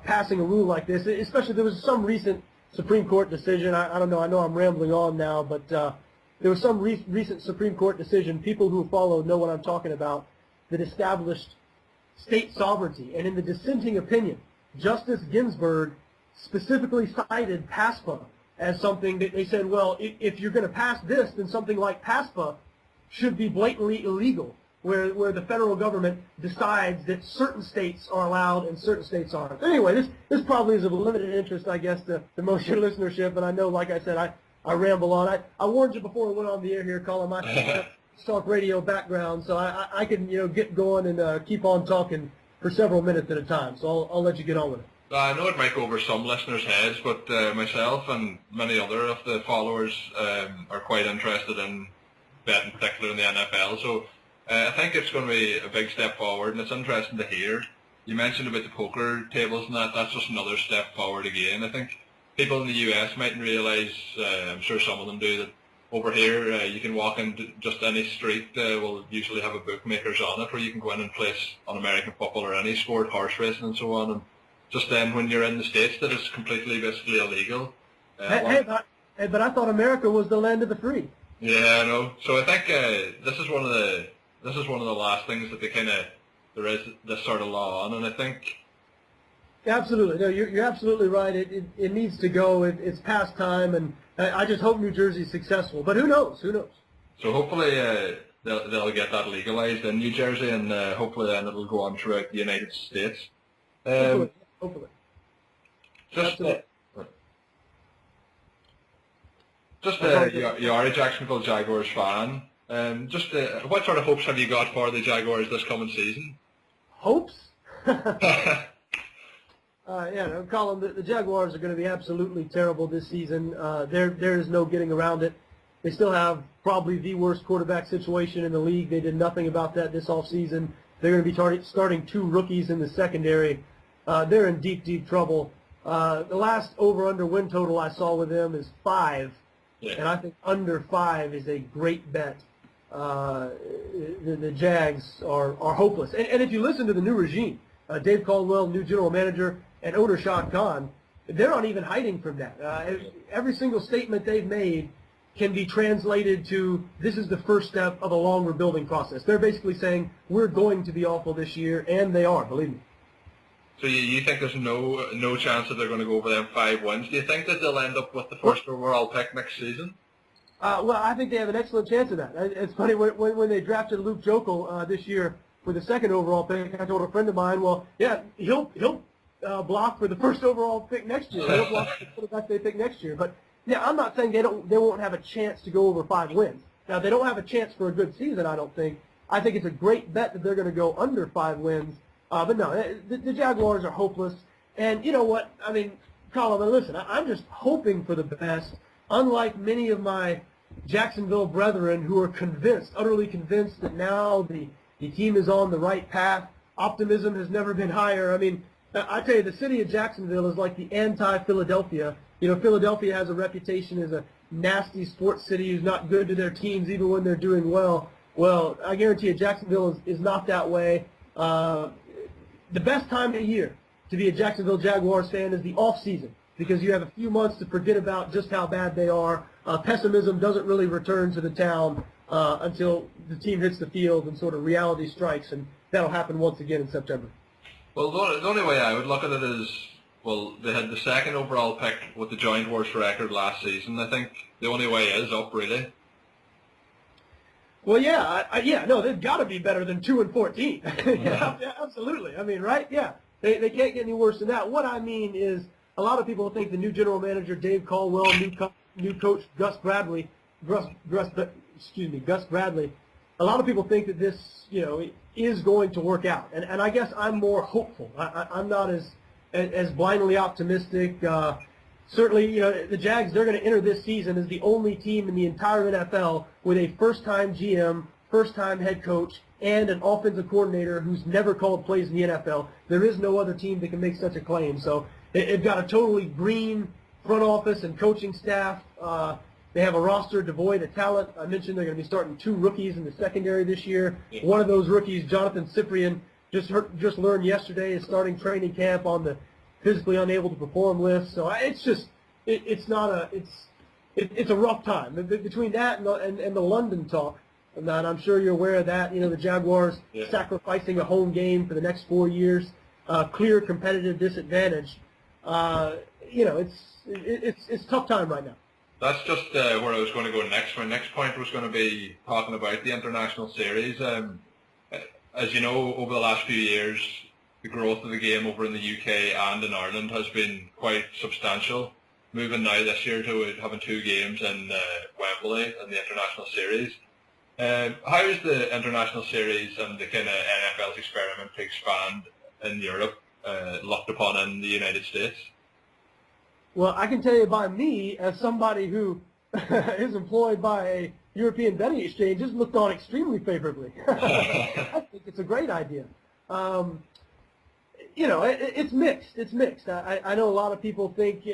passing a rule like this, especially there was some recent Supreme Court decision. I don't know. I know I'm rambling on now, but there was some recent Supreme Court decision. People who follow know what I'm talking about, that established state sovereignty. And in the dissenting opinion, Justice Ginsburg specifically cited PASPA as something that they said, well, if you're going to pass this, then something like PASPA should be blatantly illegal, where the federal government decides that certain states are allowed and certain states aren't. Anyway, this probably is of limited interest, I guess, to most of your listenership, and I know, like I said, I ramble on. I warned you before we went on the air here, Colin, my talk radio background, so I can, you know, get going and keep on talking for several minutes at a time, so I'll let you get on with it. I know it might go over some listeners' heads, but myself and many other of the followers are quite interested in betting, particularly in the NFL. So I think it's going to be a big step forward, and it's interesting to hear. You mentioned about the poker tables and that's just another step forward again. I think people in the US mightn't realise, I'm sure some of them do, that over here you can walk into just any street, will usually have a bookmakers on it, where you can go in and place on American football or any sport, horse racing and so on. And just then when you're in the States, that it's completely basically illegal. But I thought America was the land of the free. Yeah, I know. So I think this is one of the last things that there is this sort of law on, and I think. Absolutely, no, you're absolutely right. It needs to go. It's past time, and I just hope New Jersey's successful. But who knows? Who knows? So hopefully they'll get that legalized in New Jersey, and hopefully then it'll go on throughout the United States. Hopefully. You are a Jacksonville Jaguars fan. What sort of hopes have you got for the Jaguars this coming season? Hopes? Colin, the Jaguars are going to be absolutely terrible this season. There is no getting around it. They still have probably the worst quarterback situation in the league. They did nothing about that this offseason. They're going to be starting 2 rookies in the secondary. They're in deep, deep trouble. The last over-under win total I saw with them is 5, and I think under 5 is a great bet. The Jags are hopeless. And if you listen to the new regime, Dave Caldwell, new general manager, and owner Shad Khan, they're not even hiding from that. Every single statement they've made can be translated to, this is the first step of a long rebuilding process. They're basically saying, we're going to be awful this year, and they are, believe me. So you think there's no chance that they're going to go over them 5 wins? Do you think that they'll end up with the first overall pick next season? Well, I think they have an excellent chance of that. It's funny, when they drafted Luke Jokel this year with the second overall pick, I told a friend of mine, well, yeah, he'll block for the first overall pick next year. He'll block for the quarterback they pick next year. But yeah, I'm not saying they won't have a chance to go over 5 wins. Now, they don't have a chance for a good season, I don't think. I think it's a great bet that they're going to go under 5 wins. But no, the Jaguars are hopeless. And you know what? I mean, Colin, listen, I'm just hoping for the best. Unlike many of my Jacksonville brethren who are convinced, utterly convinced that now the team is on the right path. Optimism has never been higher. I mean, I tell you, the city of Jacksonville is like the anti-Philadelphia. You know, Philadelphia has a reputation as a nasty sports city who's not good to their teams even when they're doing well. Well, I guarantee you Jacksonville is not that way. The best time of year to be a Jacksonville Jaguars fan is the off-season, because you have a few months to forget about just how bad they are. Pessimism doesn't really return to the town until the team hits the field and sort of reality strikes, and that'll happen once again in September. Well, the only way I would look at it is, well, they had the second overall pick with the joint worst record last season. I think the only way is up, really. Well, no, they've got to be better than 2-14. Yeah, absolutely. I mean, right? Yeah, they can't get any worse than that. What I mean is, a lot of people think the new general manager Dave Caldwell, new coach Gus Bradley. A lot of people think that this, is going to work out, and I guess I'm more hopeful. I'm not as blindly optimistic. Certainly, the Jags, they're going to enter this season as the only team in the entire NFL with a first-time GM, first-time head coach, and an offensive coordinator who's never called plays in the NFL. There is no other team that can make such a claim. So they've got a totally green front office and coaching staff. They have a roster devoid of talent. I mentioned they're going to be starting 2 rookies in the secondary this year. One of those rookies, Jonathan Cyprien, just learned yesterday, is starting training camp on the physically unable to perform list. So it's a rough time between that and the London talk. And I'm sure you're aware of that. The Jaguars sacrificing a home game for the next 4 years, clear competitive disadvantage. It's tough time right now. That's just where I was going to go next. My next point was going to be talking about the international series. As you know, over the last few years, the growth of the game over in the UK and in Ireland has been quite substantial. Moving now this year to having 2 games in Wembley in the international series. How is the international series and the kind of NFL's experiment to expand in Europe looked upon in the United States? Well, I can tell you by me, as somebody who is employed by a European betting exchange, is looked on extremely favorably. I think it's a great idea. It's mixed. It's mixed. I know a lot of people think,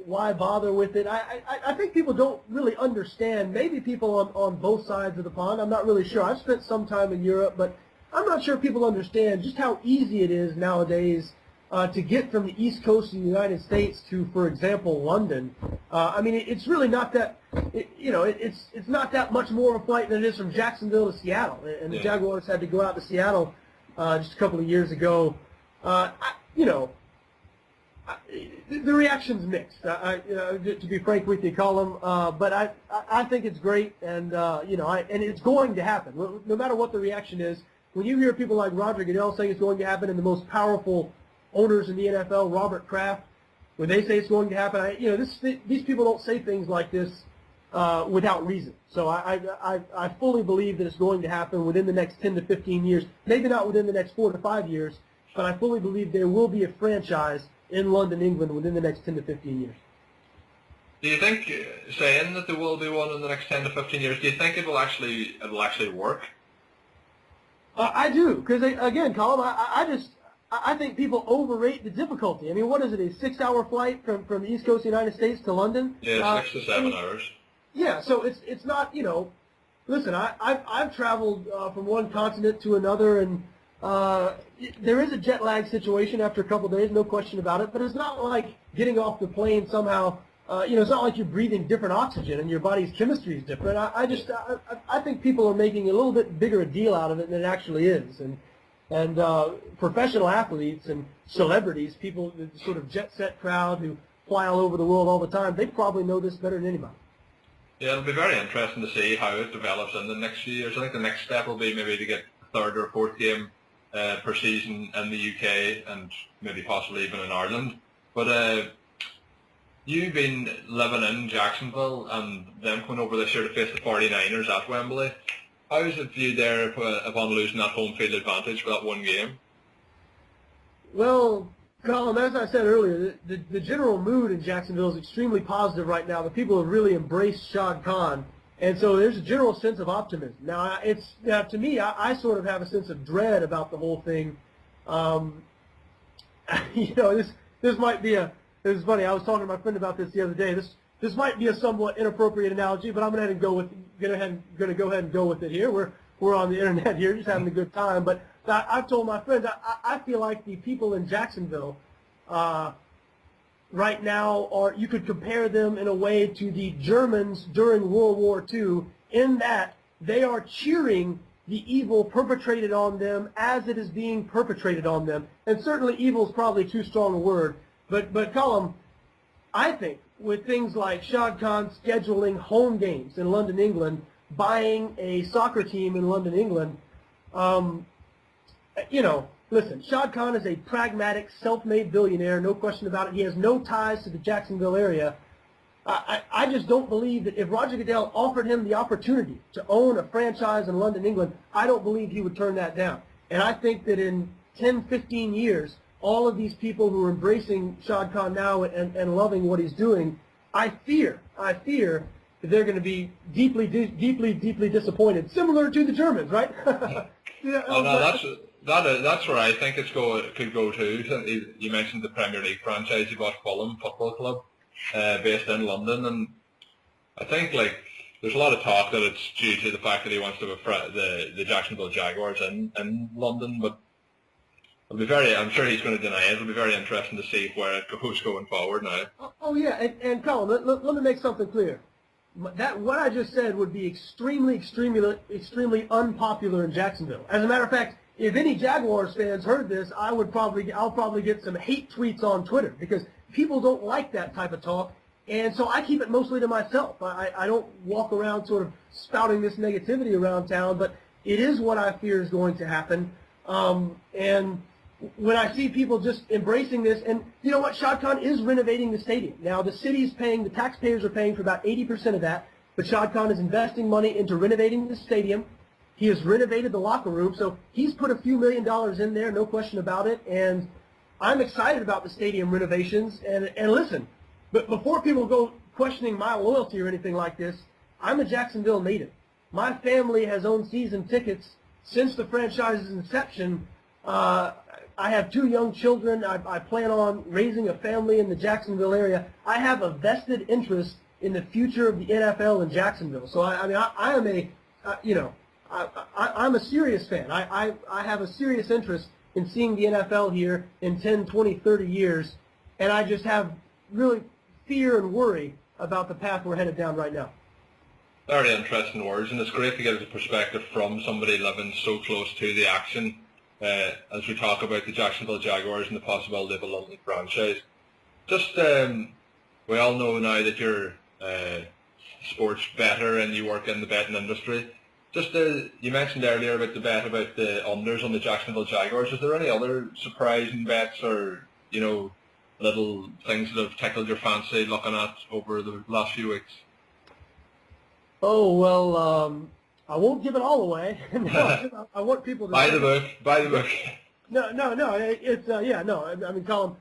why bother with it? I think people don't really understand. Maybe people on both sides of the pond. I'm not really sure. I've spent some time in Europe, but I'm not sure people understand just how easy it is nowadays to get from the East Coast of the United States to, for example, London. It's really not that. It's not that much more of a flight than it is from Jacksonville to Seattle. And the Jaguars had to go out to Seattle just a couple of years ago. The reaction's mixed. To be frank with you, Colin, but I think it's great, and and it's going to happen. No matter what the reaction is, when you hear people like Roger Goodell saying it's going to happen, and the most powerful owners in the NFL, Robert Kraft, when they say it's going to happen, these people don't say things like this without reason. So I fully believe that it's going to happen within the next 10 to 15 years. Maybe not within the next 4 to 5 years, but I fully believe there will be a franchise in London, England, within the next 10 to 15 years. Do you think, saying that there will be one in the next 10 to 15 years, do you think it'll actually work? I do, because again, Colin, I think people overrate the difficulty. I mean, what is it, a 6-hour flight from the East Coast of the United States to London? Yeah, 6 to 7 hours. Yeah, so it's not, listen, I've traveled from one continent to another, and there is a jet lag situation after a couple of days, no question about it, but it's not like getting off the plane somehow, it's not like you're breathing different oxygen and your body's chemistry is different. I think people are making a little bit bigger a deal out of it than it actually is. And And professional athletes and celebrities, people, the sort of jet-set crowd who fly all over the world all the time, they probably know this better than anybody. Yeah, it'll be very interesting to see how it develops in the next few years. I think the next step will be maybe to get a third or fourth game per season in the UK and maybe possibly even in Ireland. But you've been living in Jacksonville and them coming over this year to face the 49ers at Wembley. How is it viewed there upon losing that home field advantage for that one game? Well, Colin, as I said earlier, the general mood in Jacksonville is extremely positive right now. The people have really embraced Shad Khan, and so there's a general sense of optimism. Now, to me, I sort of have a sense of dread about the whole thing. This might be It was funny. I was talking to my friend about this the other day. This might be a somewhat inappropriate analogy, but I'm going to go ahead and go with it here. We're on the internet here, just having a good time. But I've told my friends I feel like the people in Jacksonville right now you could compare them in a way to the Germans during World War II, in that they are cheering the evil perpetrated on them as it is being perpetrated on them. And certainly evil is probably too strong a word. But Colin, I think with things like Shad Khan scheduling home games in London, England, buying a soccer team in London, England, listen, Shad Khan is a pragmatic, self-made billionaire, no question about it. He has no ties to the Jacksonville area. I just don't believe that if Roger Goodell offered him the opportunity to own a franchise in London, England, I don't believe he would turn that down. And I think that in 10, 15 years, all of these people who are embracing Shad Khan now and loving what he's doing, I fear that they're going to be deeply disappointed, similar to the Germans, right? That's where I think could go to. You mentioned the Premier League franchise. He bought Fulham Football Club, based in London, and I think there's a lot of talk that it's due to the fact that he wants to have the Jacksonville Jaguars in London, but I'm sure he's going to deny it. It'll be very interesting to see where it goes going forward now. Oh yeah, and Colin, let me make something clear. What I just said would be extremely unpopular in Jacksonville. As a matter of fact, if any Jaguars fans heard this, I'll probably get some hate tweets on Twitter, because people don't like that type of talk, and so I keep it mostly to myself. I don't walk around sort of spouting this negativity around town, but it is what I fear is going to happen, and when I see people just embracing this, and you know what, Shad Khan is renovating the stadium. Now, the taxpayers are paying for about 80% of that, but Shad Khan is investing money into renovating the stadium. He has renovated the locker room, so he's put a few $1 million in there, no question about it, and I'm excited about the stadium renovations. And listen, but before people go questioning my loyalty or anything like this, I'm a Jacksonville native. My family has owned season tickets since the franchise's inception. I have 2 young children. I plan on raising a family in the Jacksonville area. I have a vested interest in the future of the NFL in Jacksonville. So I'm a serious fan. I have a serious interest in seeing the NFL here in 10, 20, 30 years, and I just have really fear and worry about the path we're headed down right now. Very interesting words, and it's great to get a perspective from somebody living so close to the action. As we talk about the Jacksonville Jaguars and the possibility of a London franchise. Just, we all know now that you're a sports bettor and you work in the betting industry. Just, you mentioned earlier about the bet about the unders on the Jacksonville Jaguars. Is there any other surprising bets or, little things that have tickled your fancy looking at over the last few weeks? Oh, well, I won't give it all away. No, I want people to buy the book. No. It's no. I mean, Colin,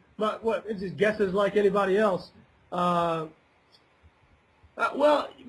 it's just guesses like anybody else. Well,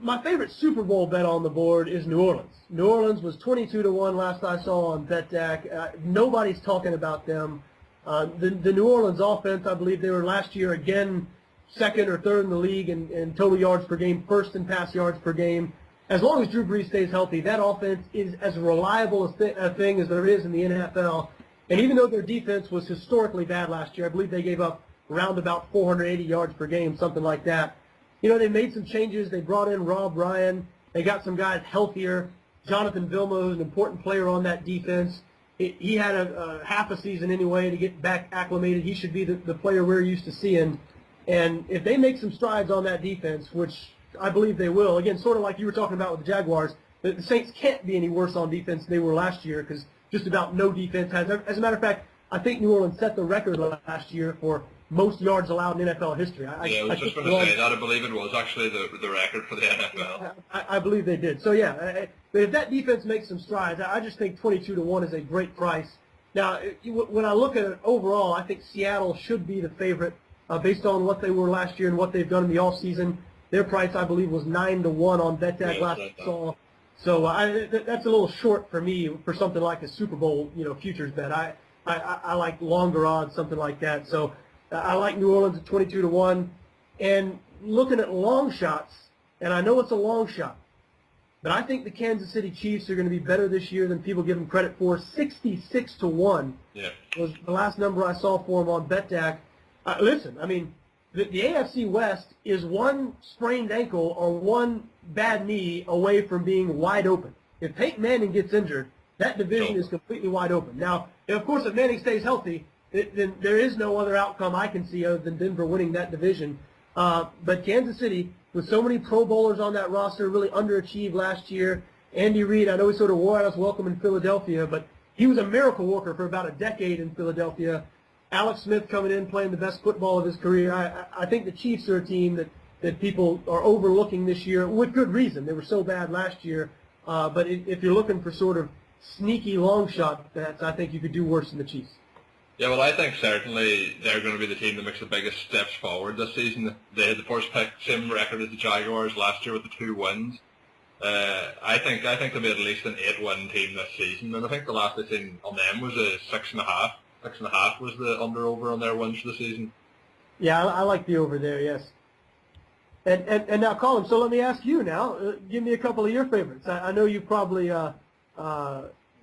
my favorite Super Bowl bet on the board is New Orleans. New Orleans was 22-1 last I saw on BetDAC. Nobody's talking about them. The New Orleans offense, I believe they were last year again second or third in the league in total yards per game, first in pass yards per game. As long as Drew Brees stays healthy, that offense is as reliable a thing as there is in the NFL. And even though their defense was historically bad last year, I believe they gave up around about 480 yards per game, something like that. They made some changes. They brought in Rob Ryan. They got some guys healthier. Jonathan Vilma, who's an important player on that defense. he had a half a season anyway to get back acclimated. He should be the player we're used to seeing. And if they make some strides on that defense, which I believe they will, again, sort of like you were talking about with the Jaguars, the Saints can't be any worse on defense than they were last year because just about no defense has. As a matter of fact, I think New Orleans set the record last year for most yards allowed in NFL history. I was just going to say that. I believe it was actually the record for the NFL. I believe they did. So, yeah, but if that defense makes some strides, I just think 22-1 is a great price. Now, when I look at it overall, I think Seattle should be the favorite based on what they were last year and what they've done in the offseason. Their price, I believe, was 9-1 on BetDAQ last fall. So that's a little short for me for something like a Super Bowl, futures bet. I like longer odds, something like that. So I like New Orleans at 22-1. And looking at long shots, and I know it's a long shot, but I think the Kansas City Chiefs are going to be better this year than people give them credit for. 66-1 was the last number I saw for them on BetDAQ. Listen, I mean, the AFC West is one sprained ankle or one bad knee away from being wide open. If Peyton Manning gets injured, that division is completely wide open. Now, of course, if Manning stays healthy, then there is no other outcome I can see other than Denver winning that division. But Kansas City, with so many Pro Bowlers on that roster, really underachieved last year. Andy Reid, I know he sort of wore out his welcome in Philadelphia, but he was a miracle worker for about a decade in Philadelphia. Alex Smith coming in, playing the best football of his career. I think the Chiefs are a team that people are overlooking this year with good reason. They were so bad last year. But if you're looking for sort of sneaky long shot bets, I think you could do worse than the Chiefs. Yeah, well, I think certainly they're going to be the team that makes the biggest steps forward this season. They had the first pick, same record as the Jaguars last year with the 2 wins. I think they'll be at least an 8-win team this season, and I think the last I seen on them was a 6.5. 6.5 was the under-over on their wins for the season. Yeah, I like the over there, yes. And now, Colin, so let me ask you now. Give me a couple of your favorites. I know you've probably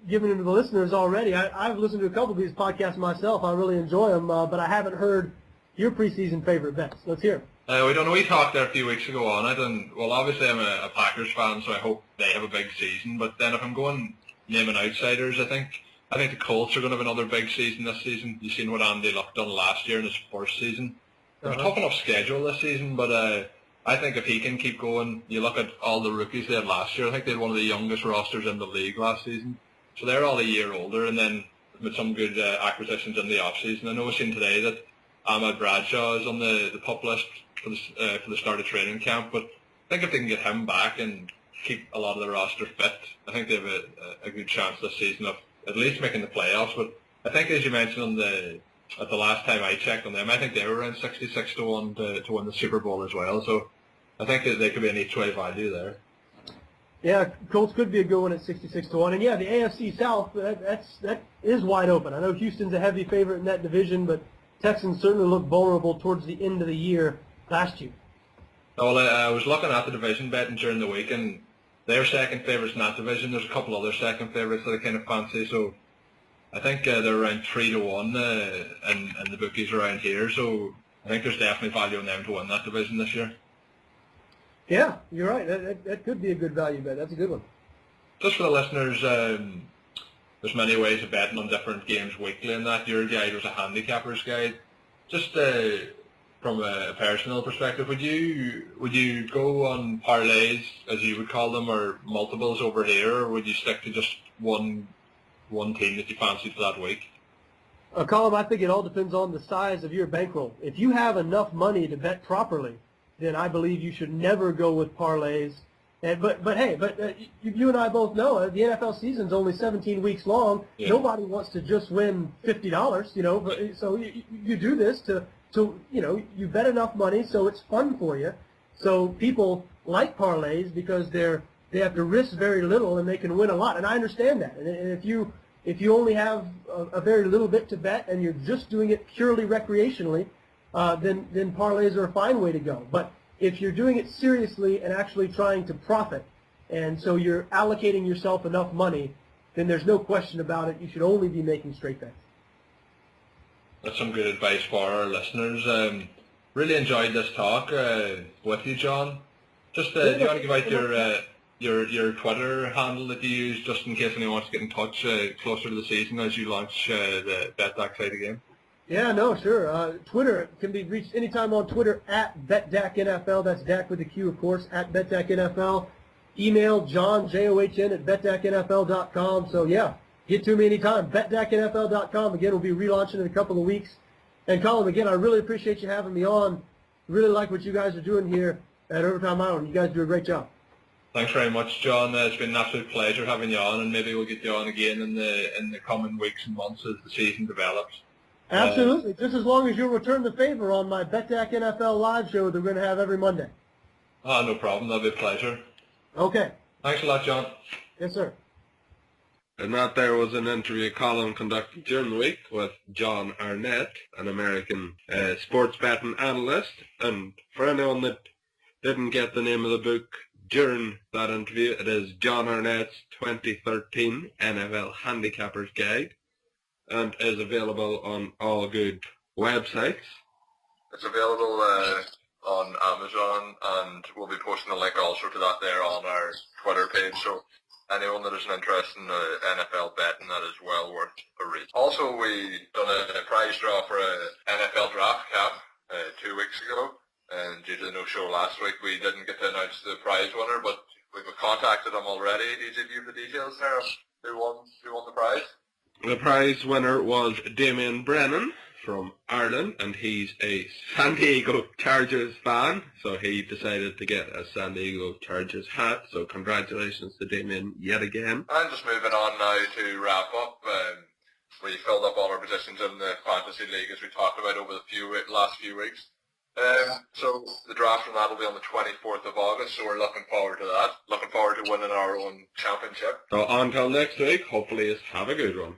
given them to the listeners already. I've listened to a couple of these podcasts myself. I really enjoy them, but I haven't heard your preseason favorite bets. Let's hear them. We don't know. We talked there a few weeks ago on it, and, well, obviously I'm a Packers fan, so I hope they have a big season. But then if I'm going naming outsiders, I think the Colts are going to have another big season this season. You've seen what Andy Luck done last year in his first season. They have a tough enough schedule this season, but I think if he can keep going, you look at all the rookies they had last year. I think they had one of the youngest rosters in the league last season. So they're all a year older, and then with some good acquisitions in the off-season. I know we've seen today that Ahmad Bradshaw is on the PUP list for the start of training camp, but I think if they can get him back and keep a lot of the roster fit, I think they have a good chance this season of at least making the playoffs. But I think, as you mentioned at the last time I checked on them, I think they were around 66-1 to win the Super Bowl as well. So I think that they could be an each-way value there. Yeah, Colts could be a good one at 66-1. And yeah, the AFC South, that is wide open. I know Houston's a heavy favorite in that division, but Texans certainly look vulnerable towards the end of the year last year. Well, I was looking at the division betting during the week, and they're second favourites in that division. There's a couple other second favourites that I kind of fancy, so I think they're around 3-1, and the bookies around here, so I think there's definitely value in them to win that division this year. Yeah, you're right. That could be a good value bet. That's a good one. Just for the listeners, there's many ways of betting on different games weekly, and that your guide was a handicapper's guide. Just from a personal perspective, would you go on parlays, as you would call them, or multiples over here, or would you stick to just one team that you fancied for that week? Colin, I think it all depends on the size of your bankroll. If you have enough money to bet properly, then I believe you should never go with parlays. But you and I both know the NFL season's only 17 weeks long. Yeah. Nobody wants to just win $50, so you do this to you bet enough money so it's fun for you. So people like parlays because they have to risk very little and they can win a lot. And I understand that. And if you only have a very little bit to bet and you're just doing it purely recreationally, then parlays are a fine way to go. But if you're doing it seriously and actually trying to profit, and so you're allocating yourself enough money, then there's no question about it. You should only be making straight bets. That's some good advice for our listeners. Really enjoyed this talk with you, John. Just do you want to give out your Twitter handle that you use, just in case anyone wants to get in touch closer to the season as you launch the BetDAC site again? Yeah, no, sure. Twitter can be reached anytime on Twitter at BetDACNFL. That's DAC with a Q, of course, at BetDACNFL. Email John, John, at BetDACNFL.com. So, yeah, get to me anytime. BetDACNFL.com. Again, we'll be relaunching in a couple of weeks. And, Colin, again, I really appreciate you having me on. Really like what you guys are doing here at Overtime Island. You guys do a great job. Thanks very much, John. It's been an absolute pleasure having you on, and maybe we'll get you on again in the coming weeks and months as the season develops. Absolutely. Just as long as you'll return the favor on my BetDAC NFL live show that we're going to have every Monday. Oh, no problem. That'll be a pleasure. Okay. Thanks a lot, John. Yes, sir. And that there was an interview Colin conducted during the week with John Arnett, an American sports betting analyst. And for anyone that didn't get the name of the book during that interview, it is John Arnett's 2013 NFL Handicapper's Guide, and is available on all good websites. It's available on Amazon, and we'll be posting a link also to that there on our Twitter page, so anyone that is interested in NFL betting, that is well worth a read. Also, we done a prize draw for a NFL draft cap 2 weeks ago, and due to the no-show last week, we didn't get to announce the prize winner, but we've contacted them already. Easy to give the details there of who won the prize. The prize winner was Damien Brennan from Ireland, and he's a San Diego Chargers fan, so he decided to get a San Diego Chargers hat, so congratulations to Damien yet again. And just moving on now to wrap up, we filled up all our positions in the Fantasy League as we talked about over the last few weeks. So the draft from that will be on the 24th of August, so we're looking forward to that. Looking forward to winning our own championship. So until next week, hopefully have a good one.